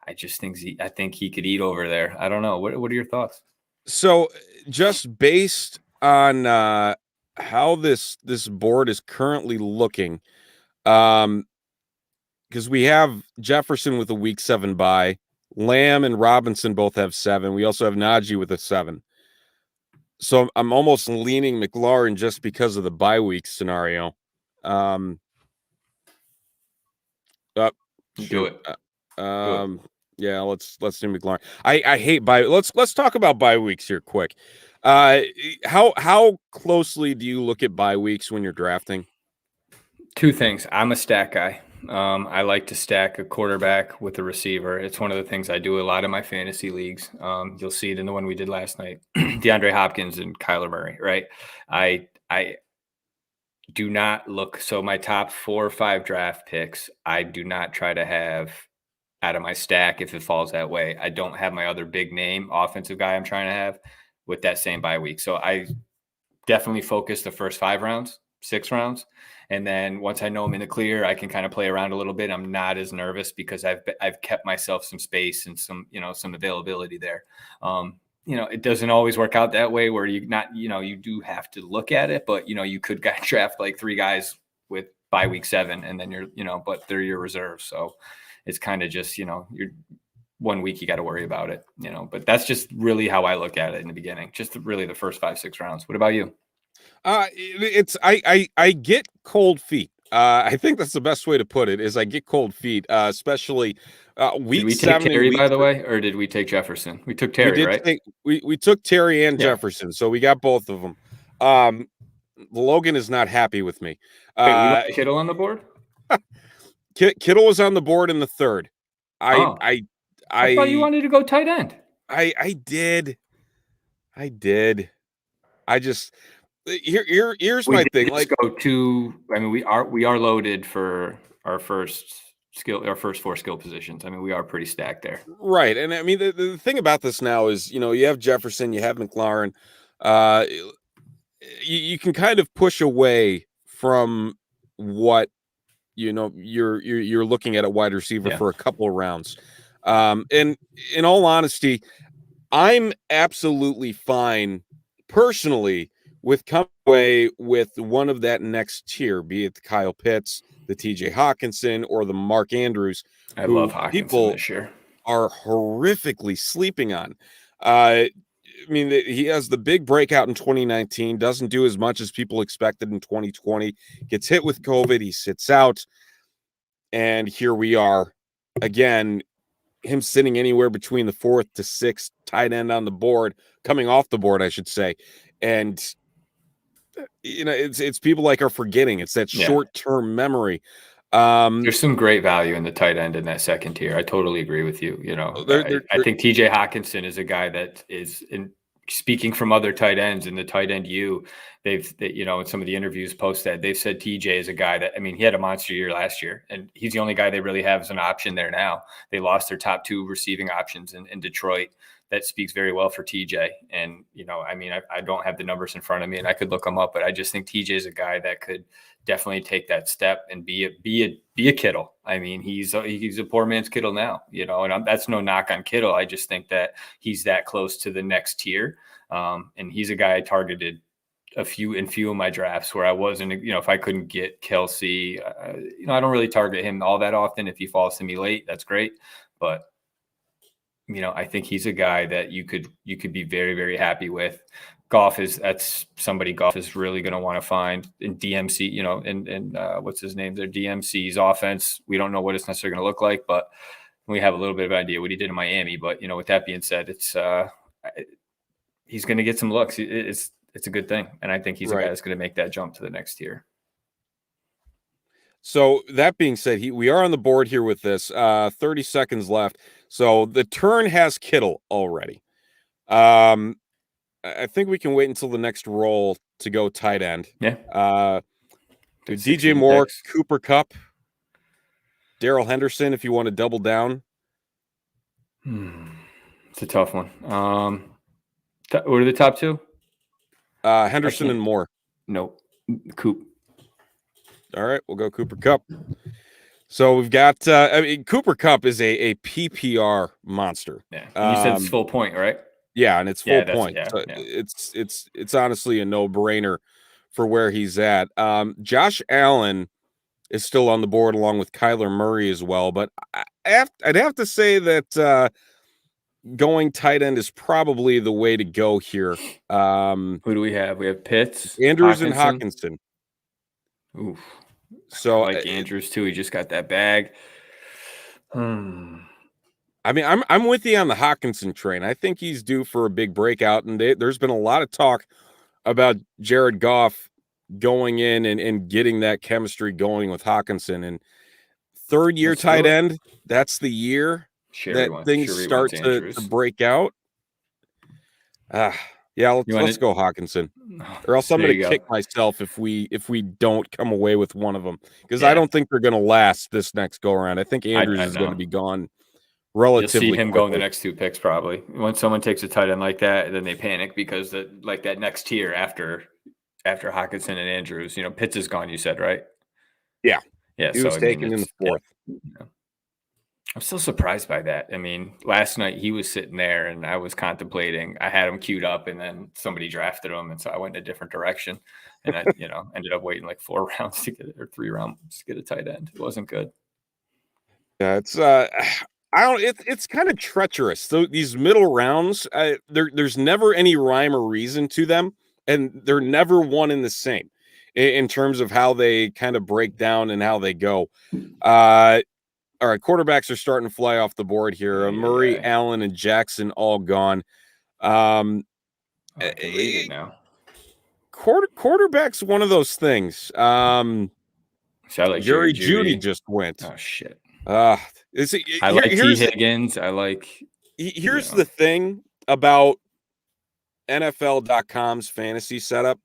I just think I think he could eat over there. I don't know. What are your thoughts? So just based on how this board is currently looking, because we have Jefferson with a week 7 bye. Lamb and Robinson both have 7. We also have Najee with a 7. So I'm almost leaning McLaurin just because of the bye week scenario. Do it. Yeah, let's do McLaurin. I hate bye. Let's talk about bye weeks here quick. How closely do you look at bye weeks when you're drafting? 2 things. I'm a stack guy. I like to stack a quarterback with a receiver. It's one of the things I do a lot in my fantasy leagues. You'll see it in the one we did last night, DeAndre Hopkins and Kyler Murray, right? I do not look. So my top 4 or 5 draft picks, I do not try to have out of my stack if it falls that way. I don't have my other big name offensive guy I'm trying to have with that same bye week. So I definitely focus the first 5 rounds, 6 rounds. And then once I know I'm in the clear, I can kind of play around a little bit. I'm not as nervous because I've kept myself some space and some availability there. It doesn't always work out that way where you do have to look at it, but you could draft like 3 guys with bye week 7 and then but they're your reserves. So it's kind of just, you're 1 week, you got to worry about it, but that's just really how I look at it in the beginning, just really the first 5-6 rounds. What about you? I get cold feet. I think that's the best way to put it is I get cold feet, especially week 7. Did we take Terry, by the way, or did we take Jefferson? We took Terry, right? We took Terry and Jefferson, so we got both of them. Logan is not happy with me. Wait, we Kittle on the board? Kittle was on the board in the 3rd. I thought you wanted to go tight end. I did. I just here's my thing. Like go to. I mean, we are loaded for our first 4 skill positions. I mean, we are pretty stacked there. Right, and I mean the thing about this now is you have Jefferson, you have McLaurin. You can kind of push away from what you're looking at a wide receiver for a couple of rounds. And in all honesty, I'm absolutely fine personally with coming away with one of that next tier, be it the Kyle Pitts, the TJ Hawkinson, or the Mark Andrews. I love Hawkinson people this year. Are horrifically sleeping on. I mean, he has the big breakout in 2019, doesn't do as much as people expected in 2020, gets hit with COVID, he sits out, and here we are again, him sitting anywhere between the 4th to 6th tight end on the board, coming off the board, I should say. And it's people like are forgetting. It's that short-term memory. There's some great value in the tight end in that second tier. I totally agree with you. I think TJ Hawkinson is a guy that is speaking from other tight ends in the tight end in some of the interviews post that they've said TJ is a guy that, I mean, he had a monster year last year and he's the only guy they really have as an option there now. They lost their top 2 receiving options in Detroit. That speaks very well for TJ. And, I don't have the numbers in front of me and I could look them up, but I just think TJ is a guy that could definitely take that step and be a Kittle. I mean, he's a poor man's Kittle now, and that's no knock on Kittle. I just think that he's that close to the next tier. And he's a guy I targeted a few of my drafts where I wasn't, if I couldn't get Kelsey, I don't really target him all that often. If he falls to me late, that's great. But, I think he's a guy that you could be very, very happy with. That's somebody Goff is really going to want to find in DMC, and what's his name? Their DMC's offense. We don't know what it's necessarily going to look like, but we have a little bit of an idea what he did in Miami. But, with that being said, it's he's going to get some looks. It's a good thing. And I think he's a guy that's going to make that jump to the next tier. So that being said, we are on the board here with this 30 seconds left. So the turn has Kittle already. I think we can wait until the next roll to go tight end. Yeah. DJ Moore, picks. Cooper Kupp, Darrell Henderson, if you want to double down. It's a tough one. What are the top two? Henderson and Moore. Nope. Coop. All right, we'll go Cooper Kupp. So we've got Cooper Kupp is a PPR monster. Yeah. And you said it's full point, right? Yeah, and it's full point. So it's honestly a no-brainer for where he's at. Josh Allen is still on the board along with Kyler Murray as well, but I'd have to say that going tight end is probably the way to go here. Who do we have? We have Pitts, Andrews, and Hawkinson. Oof. So I like Andrews too. He just got that bag. I mean, I'm with you on the Hawkinson train. I think he's due for a big breakout, and there's been a lot of talk about Jared Goff going in and getting that chemistry going with Hawkinson. And third-year tight end, that's the year that things start to break out. Let's go Hawkinson, or else I'm going to kick myself if we don't come away with one of them, because I don't think they're going to last this next go around. I think Andrews is going to be gone relatively. You'll see him going the next two picks probably. When someone takes a tight end like that, then they panic because that next tier after Hawkinson and Andrews, Pitts is gone. You said right? Yeah. He was taken in the fourth. Yeah. I'm still surprised by that. I mean, last night he was sitting there and I was contemplating. I had him queued up and then somebody drafted him. And so I went in a different direction. And I, ended up waiting like 4 rounds to get it, or 3 rounds to get a tight end. It wasn't good. Yeah, it's kind of treacherous. So these middle rounds, there's never any rhyme or reason to them. And they're never one and the same in terms of how they kind of break down and how they go. All right, quarterbacks are starting to fly off the board here. Murray, Allen, and Jackson all gone. I can read it now. Quarterback's one of those things. So I like Jerry Judy just went. Oh shit. I like T. Higgins. I like. Here's the thing about NFL.com's fantasy setup.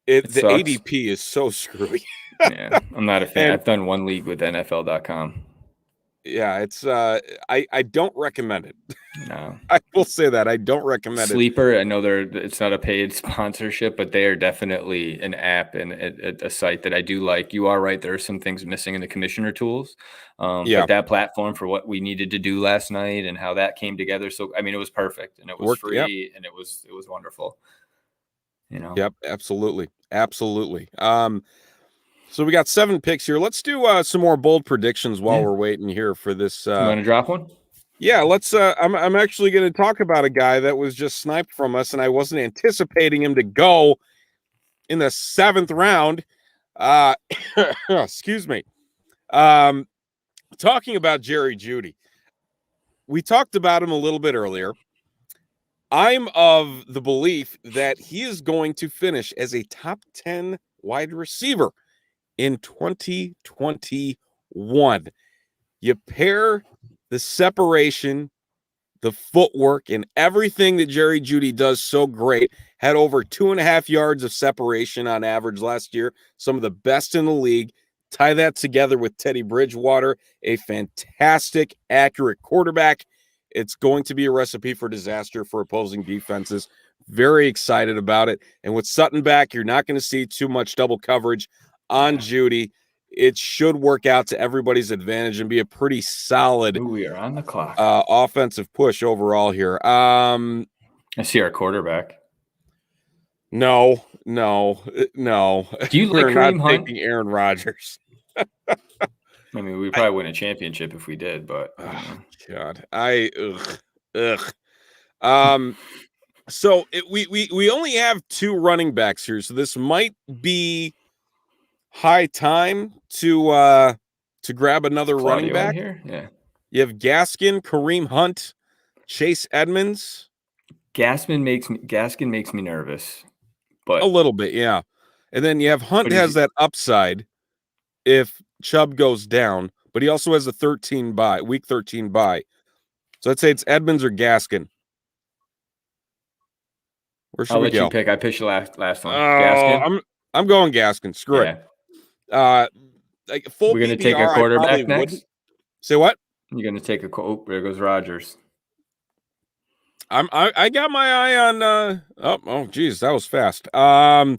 The ADP is so screwy. Yeah, I'm not a fan. I've done one league with NFL.com. Yeah, it's I don't recommend it. No, I will say that I don't recommend Sleeper, I know it's not a paid sponsorship, but they are definitely an app and a site that I do like. You are right. There are some things missing in the commissioner tools. But that platform for what we needed to do last night and how that came together. So, I mean, it was perfect and it was free and it was wonderful. Yep, absolutely. So we got 7 picks here. Let's do some more bold predictions while we're waiting here for this. You want to drop one? Yeah, let's. I'm actually going to talk about a guy that was just sniped from us, and I wasn't anticipating him to go in the 7th round. Excuse me. Talking about Jerry Judy. We talked about him a little bit earlier. I'm of the belief that he is going to finish as a top 10 wide receiver in 2021. You pair the separation, the footwork, and everything that Jerry Judy does so great. Had over 2.5 yards of separation on average last year, some of the best in the league. Tie that together with Teddy Bridgewater, a fantastic, accurate quarterback. It's going to be a recipe for disaster for opposing defenses. Very excited about it. And with Sutton back, you're not going to see too much double coverage on Judy. It should work out to everybody's advantage and be a pretty solid we are on the clock. Offensive push overall here. I see our quarterback. No. Do you like We're not Kareem Hunt? taking Aaron Rodgers. I mean, we probably win a championship if we did, but Oh, God, ugh. So we only have 2 running backs here, so this might be high time to grab another running Claudio in back. here, yeah. You have Gaskin, Kareem Hunt, Chase Edmonds. Gaskin makes me nervous, A but little bit, yeah. And then you have Hunt he's has that upside if Chubb goes down, but he also has a week 13 bye. So I'd say it's Edmonds or Gaskin. Where should I'll we let you go? pick. I pitched the last one. Oh, Gaskin. I'm going Gaskin. Screw it. Like full We're gonna take a PPR, I probably quarterback next. wouldn't. Say what? You're gonna take oh, there goes Rodgers. I got my eye on geez, that was fast. I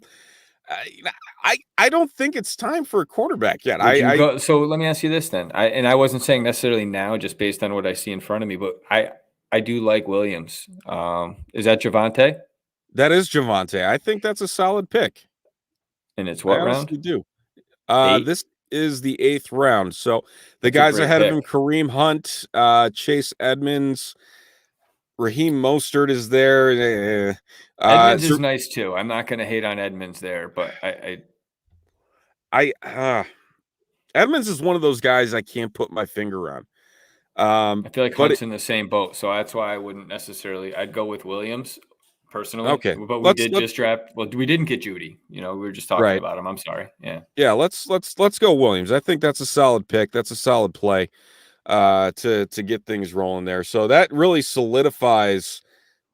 don't think it's time for a quarterback yet. Would you go? So let me ask you this then. I wasn't saying necessarily now, just based on what I see in front of me, but I do like Williams. Is that Javante? That is Javante. I think that's a solid pick. And it's I what honestly round? do. 8? This is the 8th round. So the That's a guys great ahead of pick. him: Kareem Hunt, Chase Edmonds, Raheem Mostert is there. Edmonds is nice too. I'm not going to hate on Edmonds there, but Edmonds is one of those guys I can't put my finger on. I feel like Hunt's in the same boat, so that's why I wouldn't necessarily. I'd go with Williams personally. Okay, but we just draft. Well, we didn't get Judy. We were just talking about him. I'm sorry. Yeah. Let's go Williams. I think that's a solid pick. That's a solid play to get things rolling there. So that really solidifies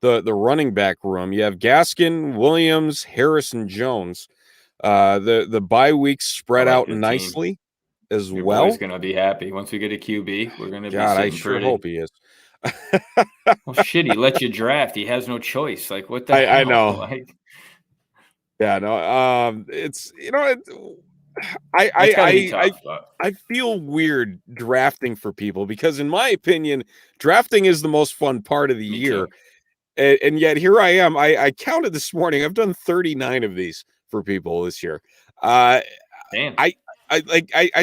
the running back room. You have Gaskin, Williams, Harrison, Jones. The bye weeks spread out nicely as Your well. boy's gonna be happy once we get a QB. We're gonna be sitting I sure hope he is. Well, shit, he let you draft. He has no choice. Like, what the hell? I know. Like, yeah, no. It's it's gotta be tough, I feel weird drafting for people because, in my opinion, drafting is the most fun part of the year. And yet here I am. I counted this morning. I've done 39 of these for people this year. Damn. I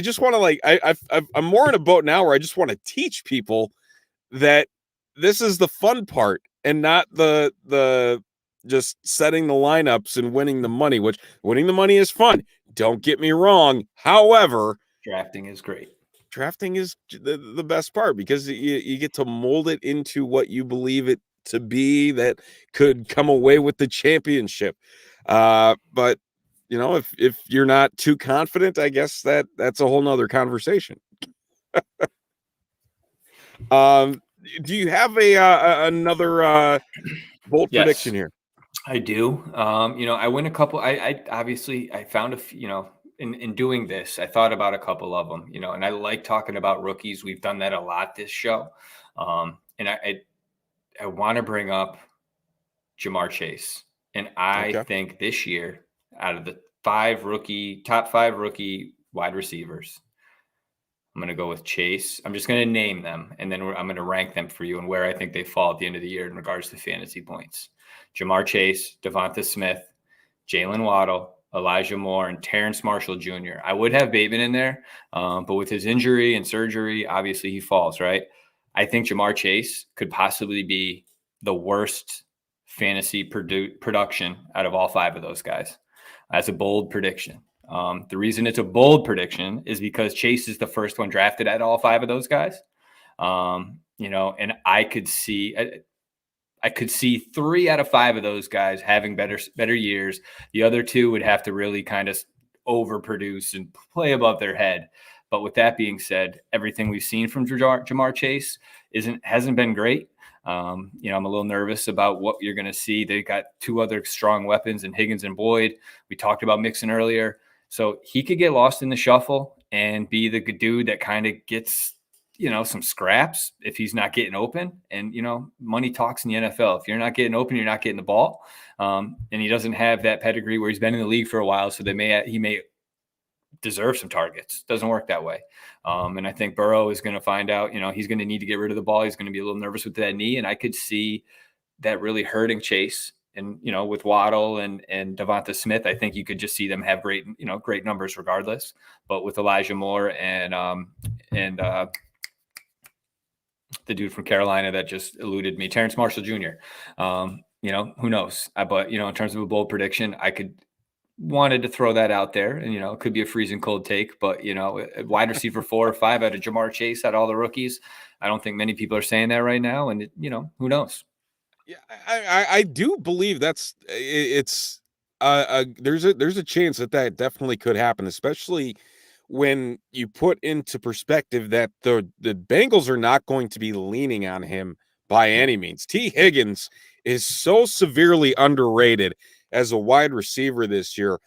just want to I'm more in a boat now where I just want to teach people that this is the fun part and not the just setting the lineups and winning the money, which winning the money is fun. Don't get me wrong. However, drafting is great. Drafting is the best part because you get to mold it into what you believe it to be that could come away with the championship. But if you're not too confident, I guess that's a whole nother conversation. Do you have another bold prediction here? I do. I win a couple. I obviously I found in doing this, I thought about a couple of them, and I like talking about rookies. We've done that a lot this show. And I want to bring up Jamar Chase. And I think this year, out of the top 5 rookie wide receivers, I'm going to go with Chase. I'm just going to name them, and then I'm going to rank them for you and where I think they fall at the end of the year in regards to fantasy points. Jamar Chase, Devonta Smith, Jalen Waddle, Elijah Moore, and Terrence Marshall Jr. I would have Bateman in there, but with his injury and surgery, obviously he falls, right? I think Jamar Chase could possibly be the worst fantasy production out of all 5 of those guys. That's a bold prediction. The reason it's a bold prediction is because Chase is the first one drafted at all 5 of those guys. And I could see 3 out of 5 of those guys having better years. The other 2 would have to really kind of overproduce and play above their head. But with that being said, everything we've seen from Jamar Chase hasn't been great. I'm a little nervous about what you're going to see. They got 2 other strong weapons in Higgins and Boyd. We talked about Mixon earlier. So he could get lost in the shuffle and be the good dude that kind of gets, some scraps if he's not getting open. And, money talks in the NFL. If you're not getting open, you're not getting the ball. And he doesn't have that pedigree where he's been in the league for a while. So he may deserve some targets. Doesn't work that way. And I think Burrow is going to find out, he's going to need to get rid of the ball. He's going to be a little nervous with that knee. And I could see that really hurting Chase. And, with Waddle and Devonta Smith, I think you could just see them have great numbers regardless. But with Elijah Moore and the dude from Carolina that just eluded me, Terrence Marshall Jr., who knows? But, in terms of a bold prediction, wanted to throw that out there, and it could be a freezing cold take, but wide receiver 4 or 5 out of Jamar Chase, out of all the rookies, I don't think many people are saying that right now, and who knows? Yeah, I do believe there's a chance that definitely could happen, especially when you put into perspective that the Bengals are not going to be leaning on him by any means. T. Higgins is so severely underrated as a wide receiver this year.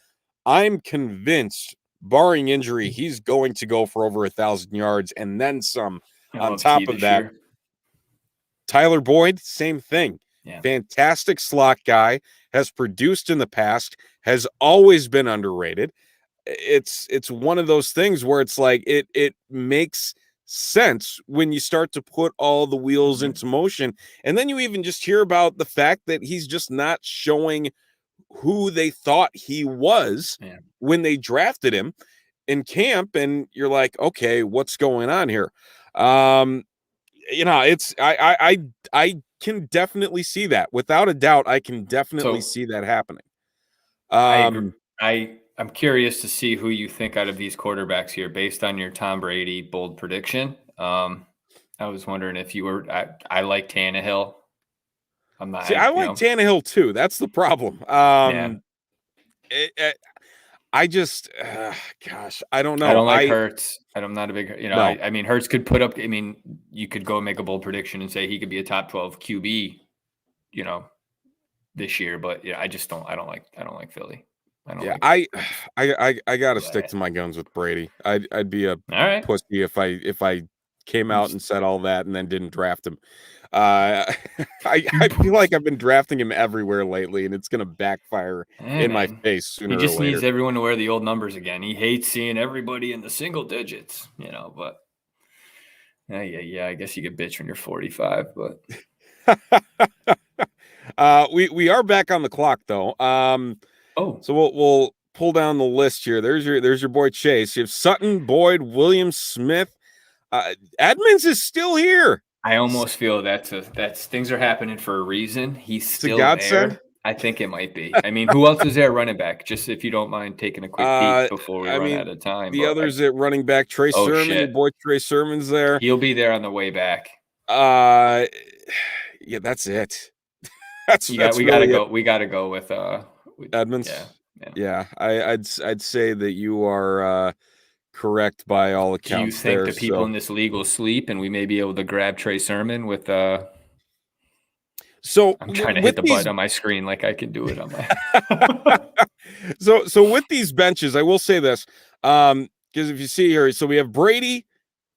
I'm convinced, barring injury, he's going to go for over 1,000 yards and then some. On top of that, Tyler Boyd, same thing. Yeah. Fantastic slot guy, has produced in the past, has always been underrated. It's one of those things where it's like it makes sense when you start to put all the wheels into motion. And then you even just hear about the fact that he's just not showing who they thought he was when they drafted him in camp. And you're like, okay, what's going on here? It's I can definitely see that. Without a doubt, I can definitely see that happening. I'm curious to see who you think out of these quarterbacks here based on your Tom Brady bold prediction. I was wondering if you were I like Tannehill. I'm not. I like Tannehill too. That's the problem. I just, gosh, I don't know. I don't like Hurts. I'm not a big, No. I mean, Hurts could put up. I mean, you could go make a bold prediction and say he could be a top 12 QB, this year. But yeah, I just don't. I don't like Philly. I got to stick to my guns with Brady. I'd be a pussy if I came out and said all that and then didn't draft him. I feel like I've been drafting him everywhere lately, and it's going to backfire in my face sooner or later. He just needs everyone to wear the old numbers again. He hates seeing everybody in the single digits, but I guess you could bitch when you're 45, but we are back on the clock though. So we'll pull down the list here. There's your boy Chase. You have Sutton, Boyd, Williams, Smith. Edmonds is still here. I almost feel that's things are happening for a reason. He's still there. I think it might be. I mean, who else is there running back? Just if you don't mind taking a quick peek before we run out of time. The others at running back, Trey Sermon. Your boy Trey Sermon's there. He'll be there on the way back. Yeah, that's it. We gotta go with Edmonds. Yeah. I'd say that you are correct by all accounts. Do you think the people in this league will sleep and we may be able to grab Trey Sermon with So I'm trying to hit the button on my screen like I can do it on my so with these benches, I will say this. Because if you see here, so we have Brady,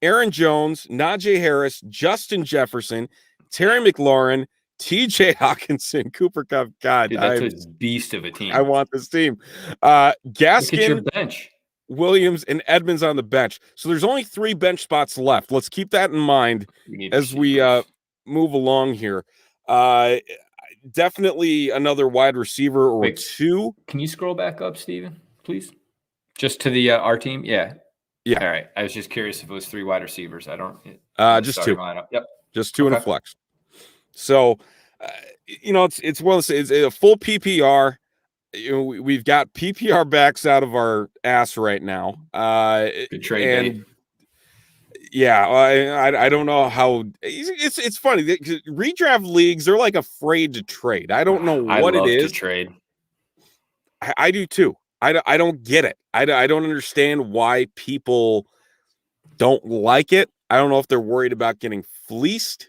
Aaron Jones, Najee Harris, Justin Jefferson, Terry McLaurin, TJ Hawkinson, Cooper Kupp. God, dude, that's a beast of a team. I want this team. Gaskin, look at your bench. Williams, and Edmonds on the bench. So there's only 3 bench spots left. Let's keep that in mind as we move along here. Definitely another wide receiver or 2. Can you scroll back up, Stephen, please? Just to the our team? Yeah. All right. I was just curious if it was 3 wide receivers. I don't. Just 2. Yep. Just 2 in a flex. So, it's one of those. It's a full PPR. We've got PPR backs out of our ass right now. Good trade, and yeah, I don't know how. It's funny. Redraft leagues, they're like afraid to trade. I don't know what it is. To trade. I do too. I don't get it. I don't understand why people don't like it. I don't know if they're worried about getting fleeced.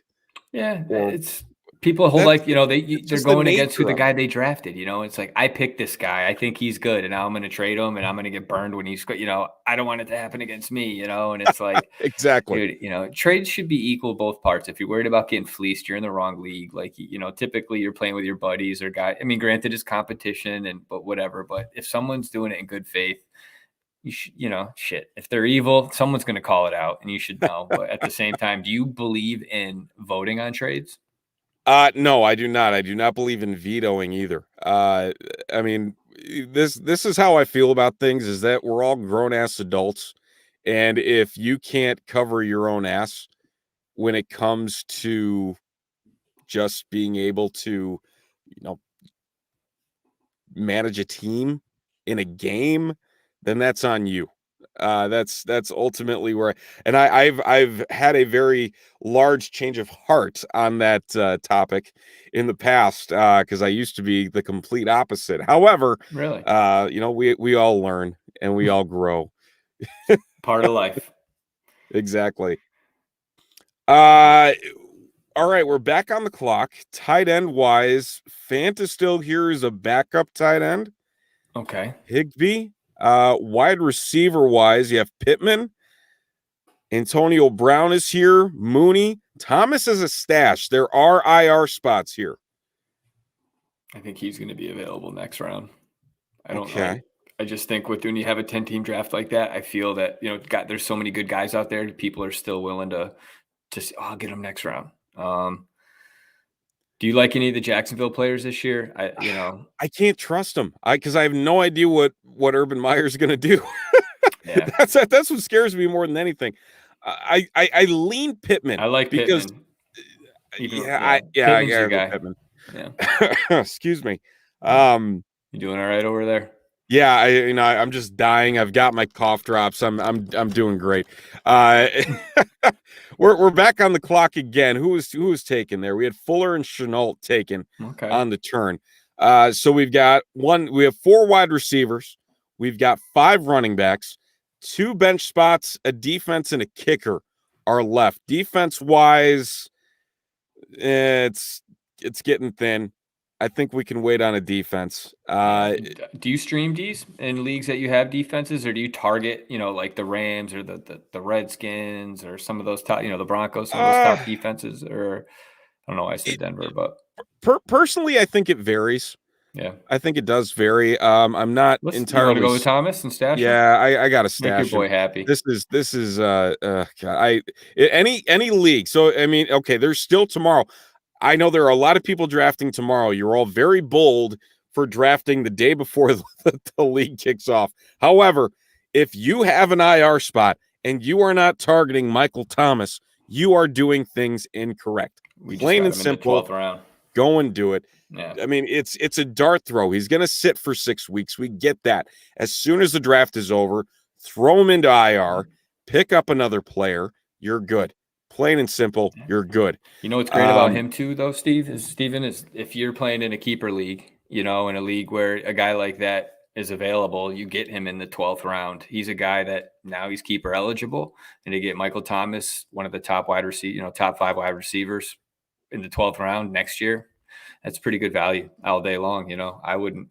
Yeah, it's people who they're going against who the guy they drafted. It's like, I picked this guy. I think he's good, and now I'm going to trade him, and I'm going to get burned when he's. I don't want it to happen against me. And it's like exactly. Dude, trades should be equal both parts. If you're worried about getting fleeced, you're in the wrong league. Like typically you're playing with your buddies or guys. I mean, granted, it's competition but whatever. But if someone's doing it in good faith, you should, shit. If they're evil, someone's going to call it out, and you should know. But at the same time, do you believe in voting on trades? No, I do not. I do not believe in vetoing either. I mean, this is how I feel about things, is that we're all grown ass adults. And if you can't cover your own ass when it comes to just being able to, manage a team in a game, then that's on you. That's ultimately where, and I've had a very large change of heart on that topic in the past, because I used to be the complete opposite. However, Really? We all learn and we all grow. Part of life. Exactly. All right, we're back on the clock. Tight end wise, Fanta still here is a backup tight end. Okay. Higbee. Wide receiver wise, you have Pittman. Antonio Brown is here. Mooney. Thomas is a stash. There are IR spots here. I think he's going to be available next round. Okay. I just think when you have a 10-team draft like that, I feel that, there's so many good guys out there. People are still willing to say, I'll get them next round. Do you like any of the Jacksonville players this year? I can't trust them because I have no idea what Urban Meyer's going to do. Yeah. That's what scares me more than anything. I lean Pittman. I like because Pittman. Pittman's your guy. Pittman. Yeah. Excuse me. You doing all right over there? Yeah, I'm just dying. I've got my cough drops. I'm doing great. We're back on the clock again. Who was taken there? We had Fuller and Chenault taken on the turn. So we have 4 wide receivers. We've got 5 running backs, 2 bench spots, a defense, and a kicker are left. Defense wise, it's getting thin. I think we can wait on a defense. Do you stream Ds in leagues that you have defenses, or do you target, like the Rams or the Redskins or some of those top, the Broncos, some of those top defenses? Or I don't know why I said Denver, but personally, I think it varies. Yeah, I think it does vary. I'm not entirely. You want to go with Thomas and stash him? Yeah, I got to stash Make your boy happy. This is God, any league. So I mean, okay, there's still tomorrow. I know there are a lot of people drafting tomorrow. You're all very bold for drafting the day before the league kicks off. However, if you have an IR spot and you are not targeting Michael Thomas, you are doing things incorrect. Plain and simple. 12th round. Go and do it. Yeah. I mean, it's a dart throw. He's going to sit for 6 weeks. We get that. As soon as the draft is over, throw him into IR, pick up another player. You're good. Plain and simple, you're good. You know what's great about him too, though, Stephen, is if you're playing in a keeper league, in a league where a guy like that is available, you get him in the 12th round. He's a guy that now he's keeper eligible, and to get Michael Thomas, one of the top top 5 wide receivers in the 12th round next year, that's pretty good value all day long. I wouldn't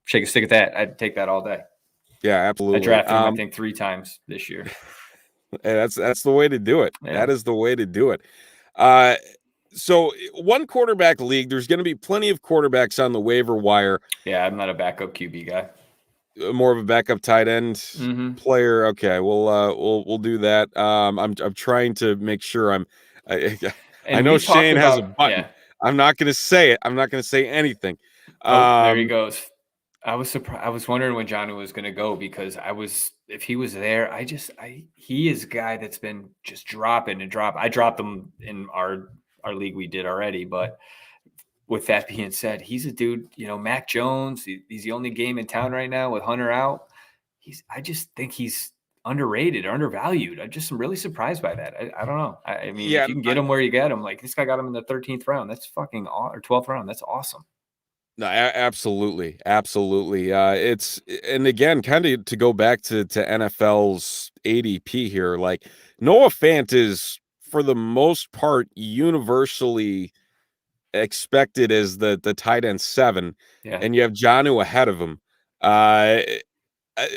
shake a stick at that. I'd take that all day. Yeah, absolutely. I drafted him, I think, 3 times this year. That's the way to do it. Yeah. That is the way to do it. So 1 quarterback league, there's going to be plenty of quarterbacks on the waiver wire. Yeah, I'm not a backup QB guy. More of a backup tight end player. Okay, we'll do that. I'm trying to make sure I know Shane has a button. Yeah. I'm not going to say it. I'm not going to say anything. There he goes. I was surprised. I was wondering when Johnny was going to go, because if he was there, he is a guy that's been just dropping. I dropped him in our league we did already, but with that being said, he's a dude, Mac Jones, he's the only game in town right now with Hunter out. I just think he's underrated, undervalued. I'm just really surprised by that. I don't know. I mean, if you can get him where you get him, like this guy got him in the 13th round. That's fucking or 12th round. That's awesome. No, absolutely. And again, kind of to go back to NFL's ADP here, like Noah Fant is for the most part universally expected as the tight end 7, and you have Jonnu ahead of him.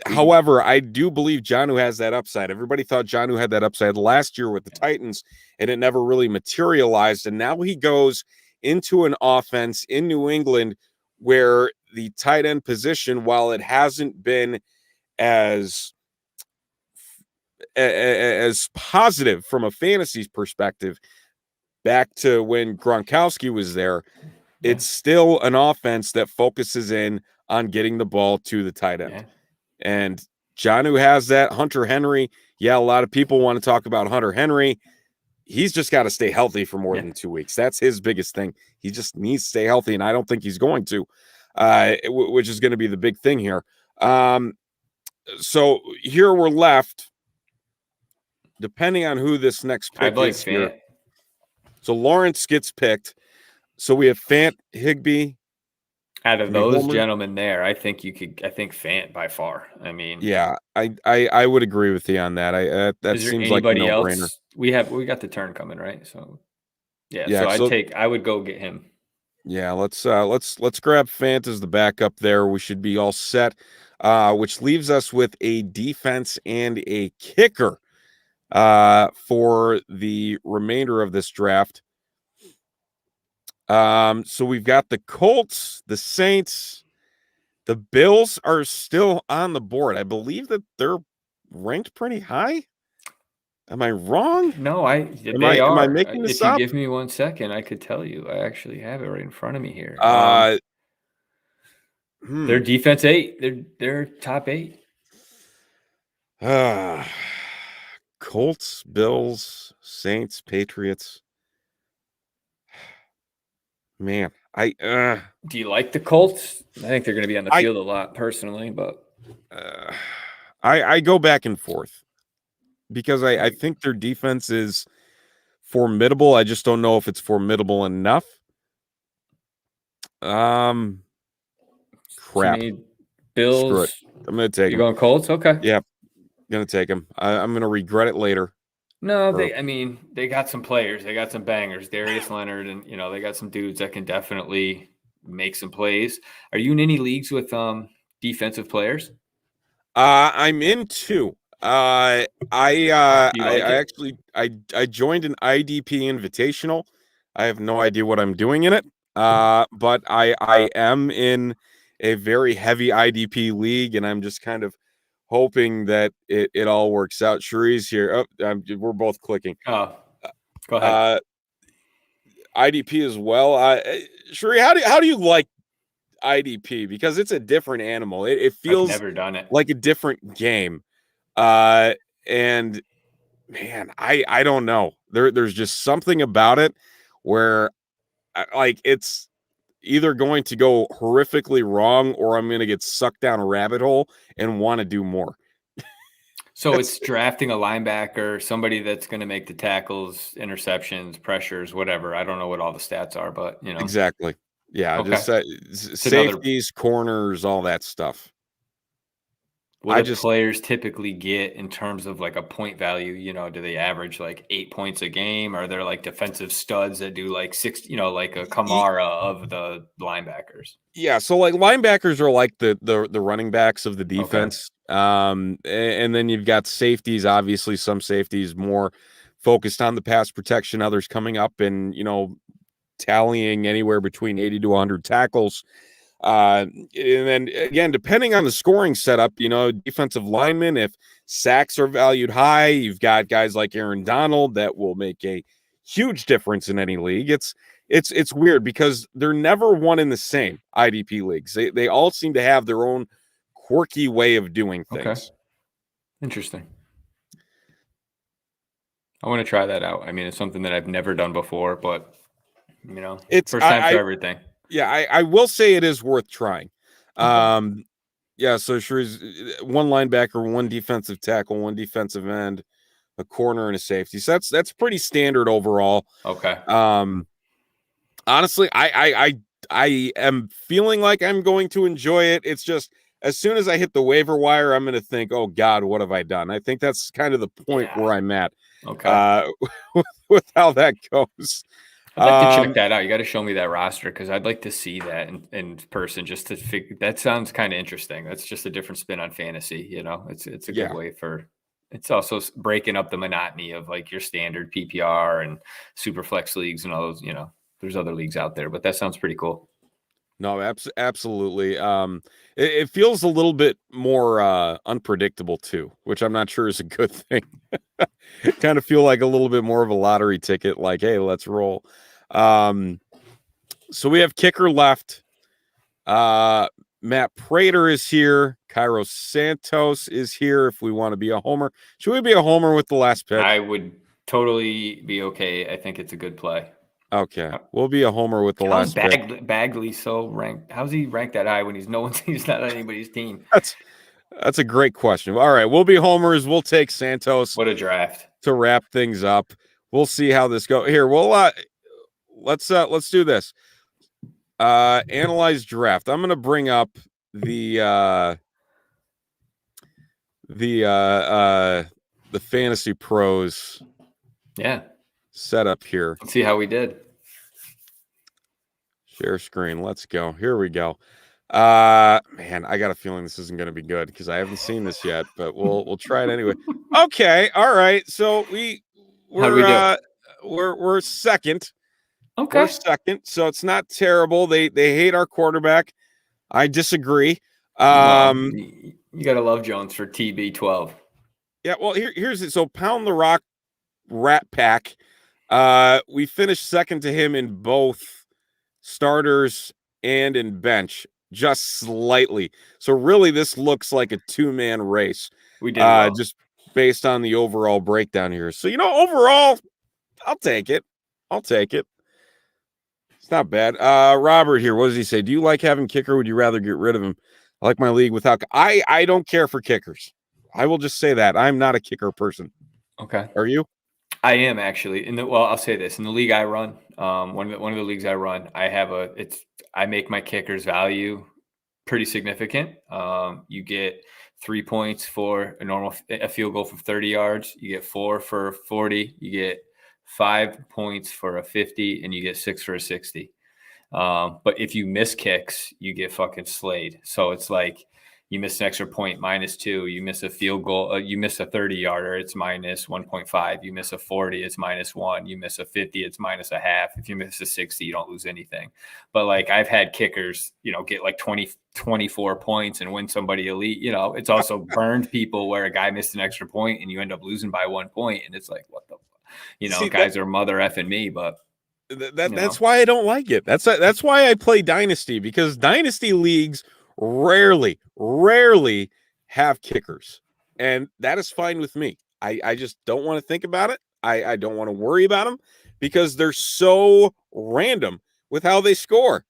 However, I do believe Jonnu has that upside. Everybody thought Jonnu had that upside last year with the Titans, and it never really materialized. And now he goes into an offense in New England where the tight end position, while it hasn't been as positive from a fantasy perspective, back to when Gronkowski was there, it's still an offense that focuses in on getting the ball to the tight end. Yeah. And Jonnu has that. Hunter Henry, a lot of people want to talk about Hunter Henry. He's just got to stay healthy for more than 2 weeks. That's his biggest thing. He just needs to stay healthy, and I don't think he's going to, which is going to be the big thing here. So here we're left, depending on who this next pick is here. So Lawrence gets picked. So we have Fant, Higbee. Out of those gentlemen there, I think Fant by far. I mean, yeah, I would agree with you on that. That seems like a no-brainer. Else? We got the turn coming, right? So so I would go get him. Yeah, let's grab Fant as the backup there. We should be all set. Which leaves us with a defense and a kicker for the remainder of this draft. So we've got the Colts, the Saints, the Bills are still on the board. I believe that they're ranked pretty high. Am I wrong? No, am I making this up? If you give me 1 second, I could tell you. I actually have it right in front of me here. Their defense 8. They're top 8. Colts, Bills, Saints, Patriots. Man, do you like the Colts? I think they're going to be on the field a lot personally, but I go back and forth because I think their defense is formidable. I just don't know if it's formidable enough. Crap. Bills. Screw it. I'm going to take them. You're going Colts? Okay. Yeah, I'm going to take them. I'm going to regret it later. No, they got some players. They got some bangers. Darius Leonard, and they got some dudes that can definitely make some plays. Are you in any leagues with defensive players? I'm in 2. I joined an IDP Invitational. I have no idea what I'm doing in it. But I am in a very heavy IDP league, and I'm just kind of hoping that it all works out. Cherie's here. Oh, we're both clicking. Oh, go ahead. IDP as well. Cherie, how do you like IDP? Because it's a different animal. It feels I've never done it. Like a different game. And man, I don't know. There's just something about it where it's either going to go horrifically wrong or I'm going to get sucked down a rabbit hole and want to do more. So it's drafting a linebacker, somebody that's going to make the tackles, interceptions, pressures, whatever. I don't know what all the stats are, but Exactly. Yeah. Okay. Just safeties, corners, all that stuff. What do players typically get in terms of like a point value? Do they average like 8 points a game? Are there like defensive studs that do like 6, like a Kamara of the linebackers? Yeah. So like linebackers are like the running backs of the defense. Okay. And then you've got safeties, obviously some safeties more focused on the pass protection, others coming up and, tallying anywhere between 80 to 100 tackles. And then again, depending on the scoring setup, defensive linemen, if sacks are valued high, you've got guys like Aaron Donald that will make a huge difference in any league. It's weird because they're never one in the same IDP leagues. They all seem to have their own quirky way of doing things. Okay. Interesting. I want to try that out. I mean, it's something that I've never done before, but it's first time for everything. Yeah, I will say it is worth trying. Yeah, so sure is one linebacker, one defensive tackle, one defensive end, a corner, and a safety. So that's pretty standard overall. Okay. Honestly, I am feeling like I'm going to enjoy it. It's just as soon as I hit the waiver wire, I'm going to think, oh God, what have I done? I think that's kind of the point where I'm at. Okay. With how that goes. I'd like to check that out. You got to show me that roster because I'd like to see that in person just to figure. That sounds kind of interesting. That's just a different spin on fantasy. It's a good way for. It's also breaking up the monotony of like your standard PPR and super flex leagues and all those. There's other leagues out there, but that sounds pretty cool. No, absolutely. It feels a little bit more unpredictable too, which I'm not sure is a good thing. Kind of feel like a little bit more of a lottery ticket, like, hey, let's roll. So we have kicker left. Matt Prater is here. Cairo Santos is here. If we want to be a homer, should we be a homer with the last pick? I would totally be okay. I think it's a good play. Okay, we'll be a homer with the last pick. Bagley so ranked? How's he ranked that high when he's not on anybody's team? That's a great question. All right, we'll be homers. We'll take Santos. What a draft to wrap things up. We'll see how this goes. Here, we'll let's do this. Analyze draft. I'm gonna bring up the Fantasy Pros. Yeah. Setup here. Let's see how we did. Share screen. Let's go. Here we go. Man, I got a feeling this isn't going to be good because I haven't seen this yet, but we'll try it anyway. Okay. All right. So we're second. Okay. We're second. So it's not terrible. They hate our quarterback. I disagree. You got to love Jones for TB12. Yeah. Well, here's it. So Pound the Rock Rat Pack. We finished second to him in both starters and in bench, just slightly. So really, this looks like a two-man race. We did well. Just based on the overall breakdown here. So overall, I'll take it. It's not bad. Robert here, what does he say? Do you like having kicker? Would you rather get rid of him? I like my league without. I don't care for kickers. I will just say that I'm not a kicker person. Okay. Are you? I am actually I'll say this in the league I run. One of the leagues I run, I make my kickers value pretty significant. You get 3 points for a field goal from 30 yards. You get 4 for 40. You get 5 points for a 50, and you get 6 for a 60. But if you miss kicks, you get fucking slayed. So it's like you miss an extra point, -2. You miss a field goal. You miss a 30-yarder, it's -1.5. You miss a 40, it's -1. You miss a 50, it's -0.5. If you miss a 60, you don't lose anything. But like I've had kickers, get like 24 points and win somebody elite. It's also burned people where a guy missed an extra point and you end up losing by 1 point. And it's like, what the, See, guys are mother effing me, but. That's why I don't like it. That's why I play Dynasty, because Dynasty leagues rarely have kickers, and that is fine with me. I just don't want to think about it. I don't want to worry about them because they're so random with how they score.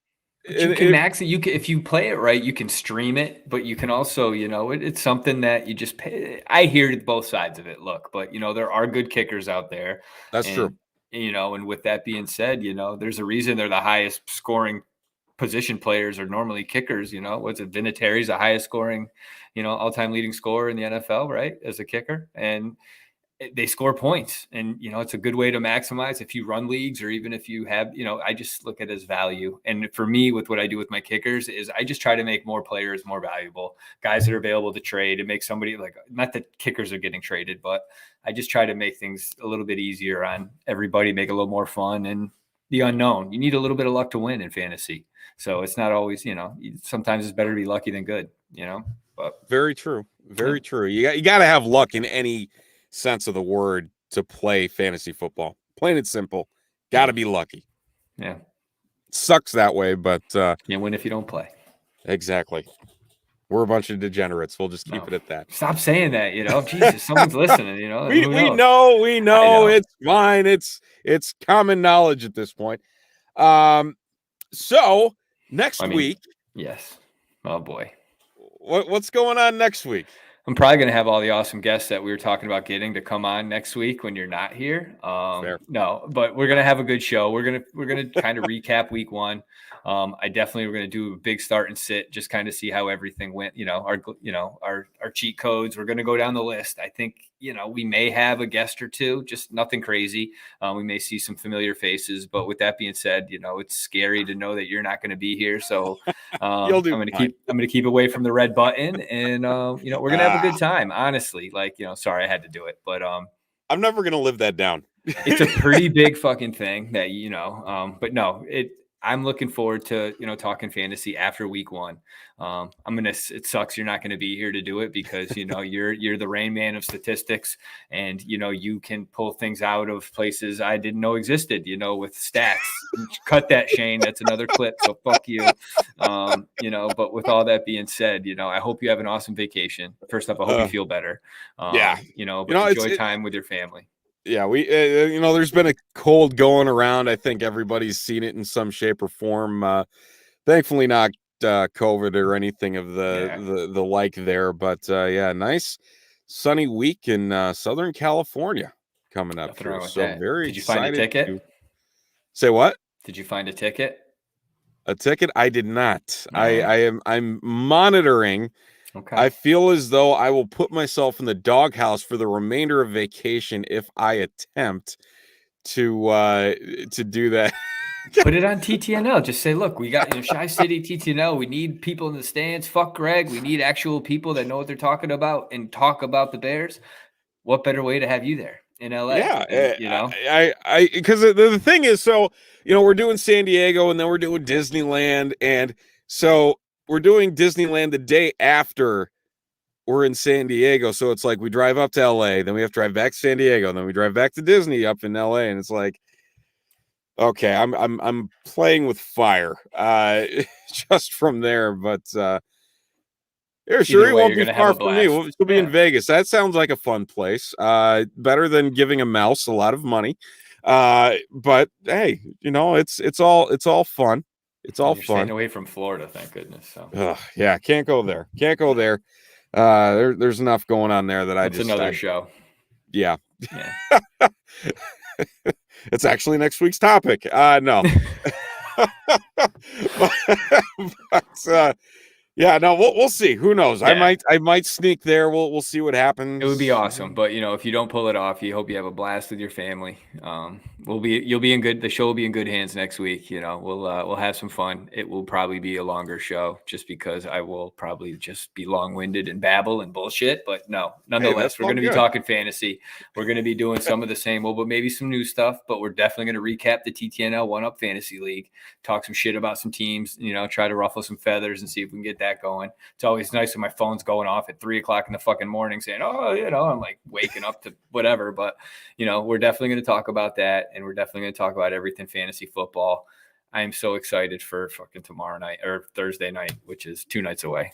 But you can max it. If you play it right, you can stream it, but you can also, it's something that you just pay. I hear both sides of it. Look, but there are good kickers out there. That's true. And with that being said, there's a reason they're the highest scoring position players are normally kickers. What's it? Vinatieri's the highest scoring, all-time leading scorer in the NFL, right? As a kicker. And they score points, and it's a good way to maximize if you run leagues, or even if you have, I just look at it as value. And for me, with what I do with my kickers is I just try to make more players more valuable, guys that are available to trade, and make somebody like, not that kickers are getting traded, but I just try to make things a little bit easier on everybody, make it a little more fun. And the unknown, you need a little bit of luck to win in fantasy. So it's not always, sometimes it's better to be lucky than good, but very true. Very true. You got to have luck in any sense of the word to play fantasy football. Plain and simple. Got to be lucky. Yeah. It sucks that way, but you win if you don't play. Exactly. We're a bunch of degenerates. We'll just keep it at that. Stop saying that, Jesus, someone's listening, We know it's fine. It's common knowledge at this point. So next week. Yes. Oh boy. What's going on next week? I'm probably going to have all the awesome guests that we were talking about getting to come on next week when you're not here. No, but we're going to have a good show. We're going to kind of recap week 1. We're going to do a big start and sit, just kind of see how everything went, our cheat codes. We're going to go down the list. I think, we may have a guest or two, just nothing crazy. We may see some familiar faces, but with that being said, it's scary to know that you're not going to be here. So I'm going to keep away from the red button, and we're going to have a good time. Honestly, sorry I had to do it, but I'm never going to live that down. It's a pretty big fucking thing that, but no, I'm looking forward to, talking fantasy after week 1. It sucks you're not going to be here to do it because, you're the Rain Man of statistics and, you can pull things out of places I didn't know existed, with stats. Cut that, Shane. That's another clip. So fuck you. But with all that being said, I hope you have an awesome vacation. First off, I hope you feel better. But enjoy time with your family. Yeah, we there's been a cold going around. I think everybody's seen it in some shape or form. Thankfully not COVID or anything of the like there, but nice sunny week in Southern California coming up here. So that. Very Did you excited. Find a ticket? Say what? Did you find a ticket? A ticket? I did not. I'm monitoring. Okay. I feel as though I will put myself in the doghouse for the remainder of vacation if I attempt to do that. Put it on TTNL. Just say, look, we got Shy City TTNL. We need people in the stands. Fuck Greg. We need actual people that know what they're talking about and talk about the Bears. What better way to have you there in LA? Yeah, I because the thing is, so we're doing San Diego and then we're doing Disneyland, and so we're doing Disneyland the day after we're in San Diego. So it's like we drive up to LA, then we have to drive back to San Diego, and then we drive back to Disney up in LA. And it's like, okay, I'm playing with fire just from there. But sure, it won't be far from me. We'll be in Vegas. That sounds like a fun place. Better than giving a mouse a lot of money. But hey, it's all fun. It's all fun. Staying away from Florida, thank goodness. So yeah, can't go there. There's enough going on there that That's another show. Yeah. It's actually next week's topic. No. but yeah, no, we'll see. Who knows? Yeah. I might sneak there. We'll see what happens. It would be awesome, but if you don't pull it off, you hope you have a blast with your family. You'll be in good. The show will be in good hands next week. We'll have some fun. It will probably be a longer show just because I will probably just be long-winded and babble and bullshit. But no, nonetheless, we're going to be talking fantasy. We're going to be doing some of the same old, but maybe some new stuff. But we're definitely going to recap the TTNL One Up Fantasy League, talk some shit about some teams. Try to ruffle some feathers and see if we can get that going. It's always nice when my phone's going off at 3:00 in the fucking morning saying, I'm like waking up to whatever, but we're definitely going to talk about that. And we're definitely going to talk about everything fantasy football. I am so excited for fucking tomorrow night or Thursday night, which is 2 nights away.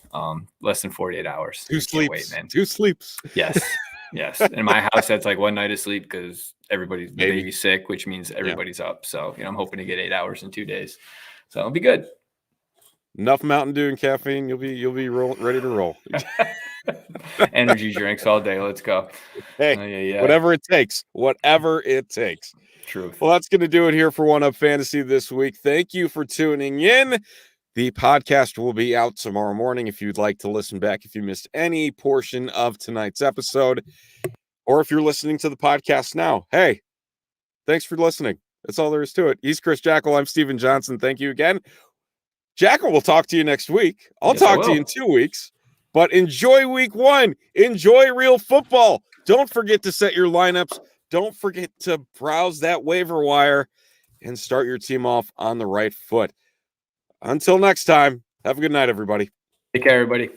Less than 48 hours. 2 sleeps. Wait, man. 2 sleeps. Yes. Yes. In my house, that's like 1 night of sleep because everybody's baby sick, which means everybody's up. So, I'm hoping to get 8 hours in 2 days. So it'll be good. Enough Mountain Dew and caffeine. You'll be ready to roll. Energy drinks all day. Let's go. Hey, whatever it takes. Whatever it takes. Truth. Well, that's going to do it here for One Up Fantasy this week. Thank you for tuning in. The podcast will be out tomorrow morning if you'd like to listen back if you missed any portion of tonight's episode, or if you're listening to the podcast now. Hey, thanks for listening. That's all there is to it. He's Chris Jackle. I'm Stephen Johnson. Thank you again. Jackal will talk to you next week. I'll talk to you in 2 weeks. But enjoy week 1. Enjoy real football. Don't forget to set your lineups. Don't forget to browse that waiver wire and start your team off on the right foot. Until next time, have a good night, everybody. Take care, everybody.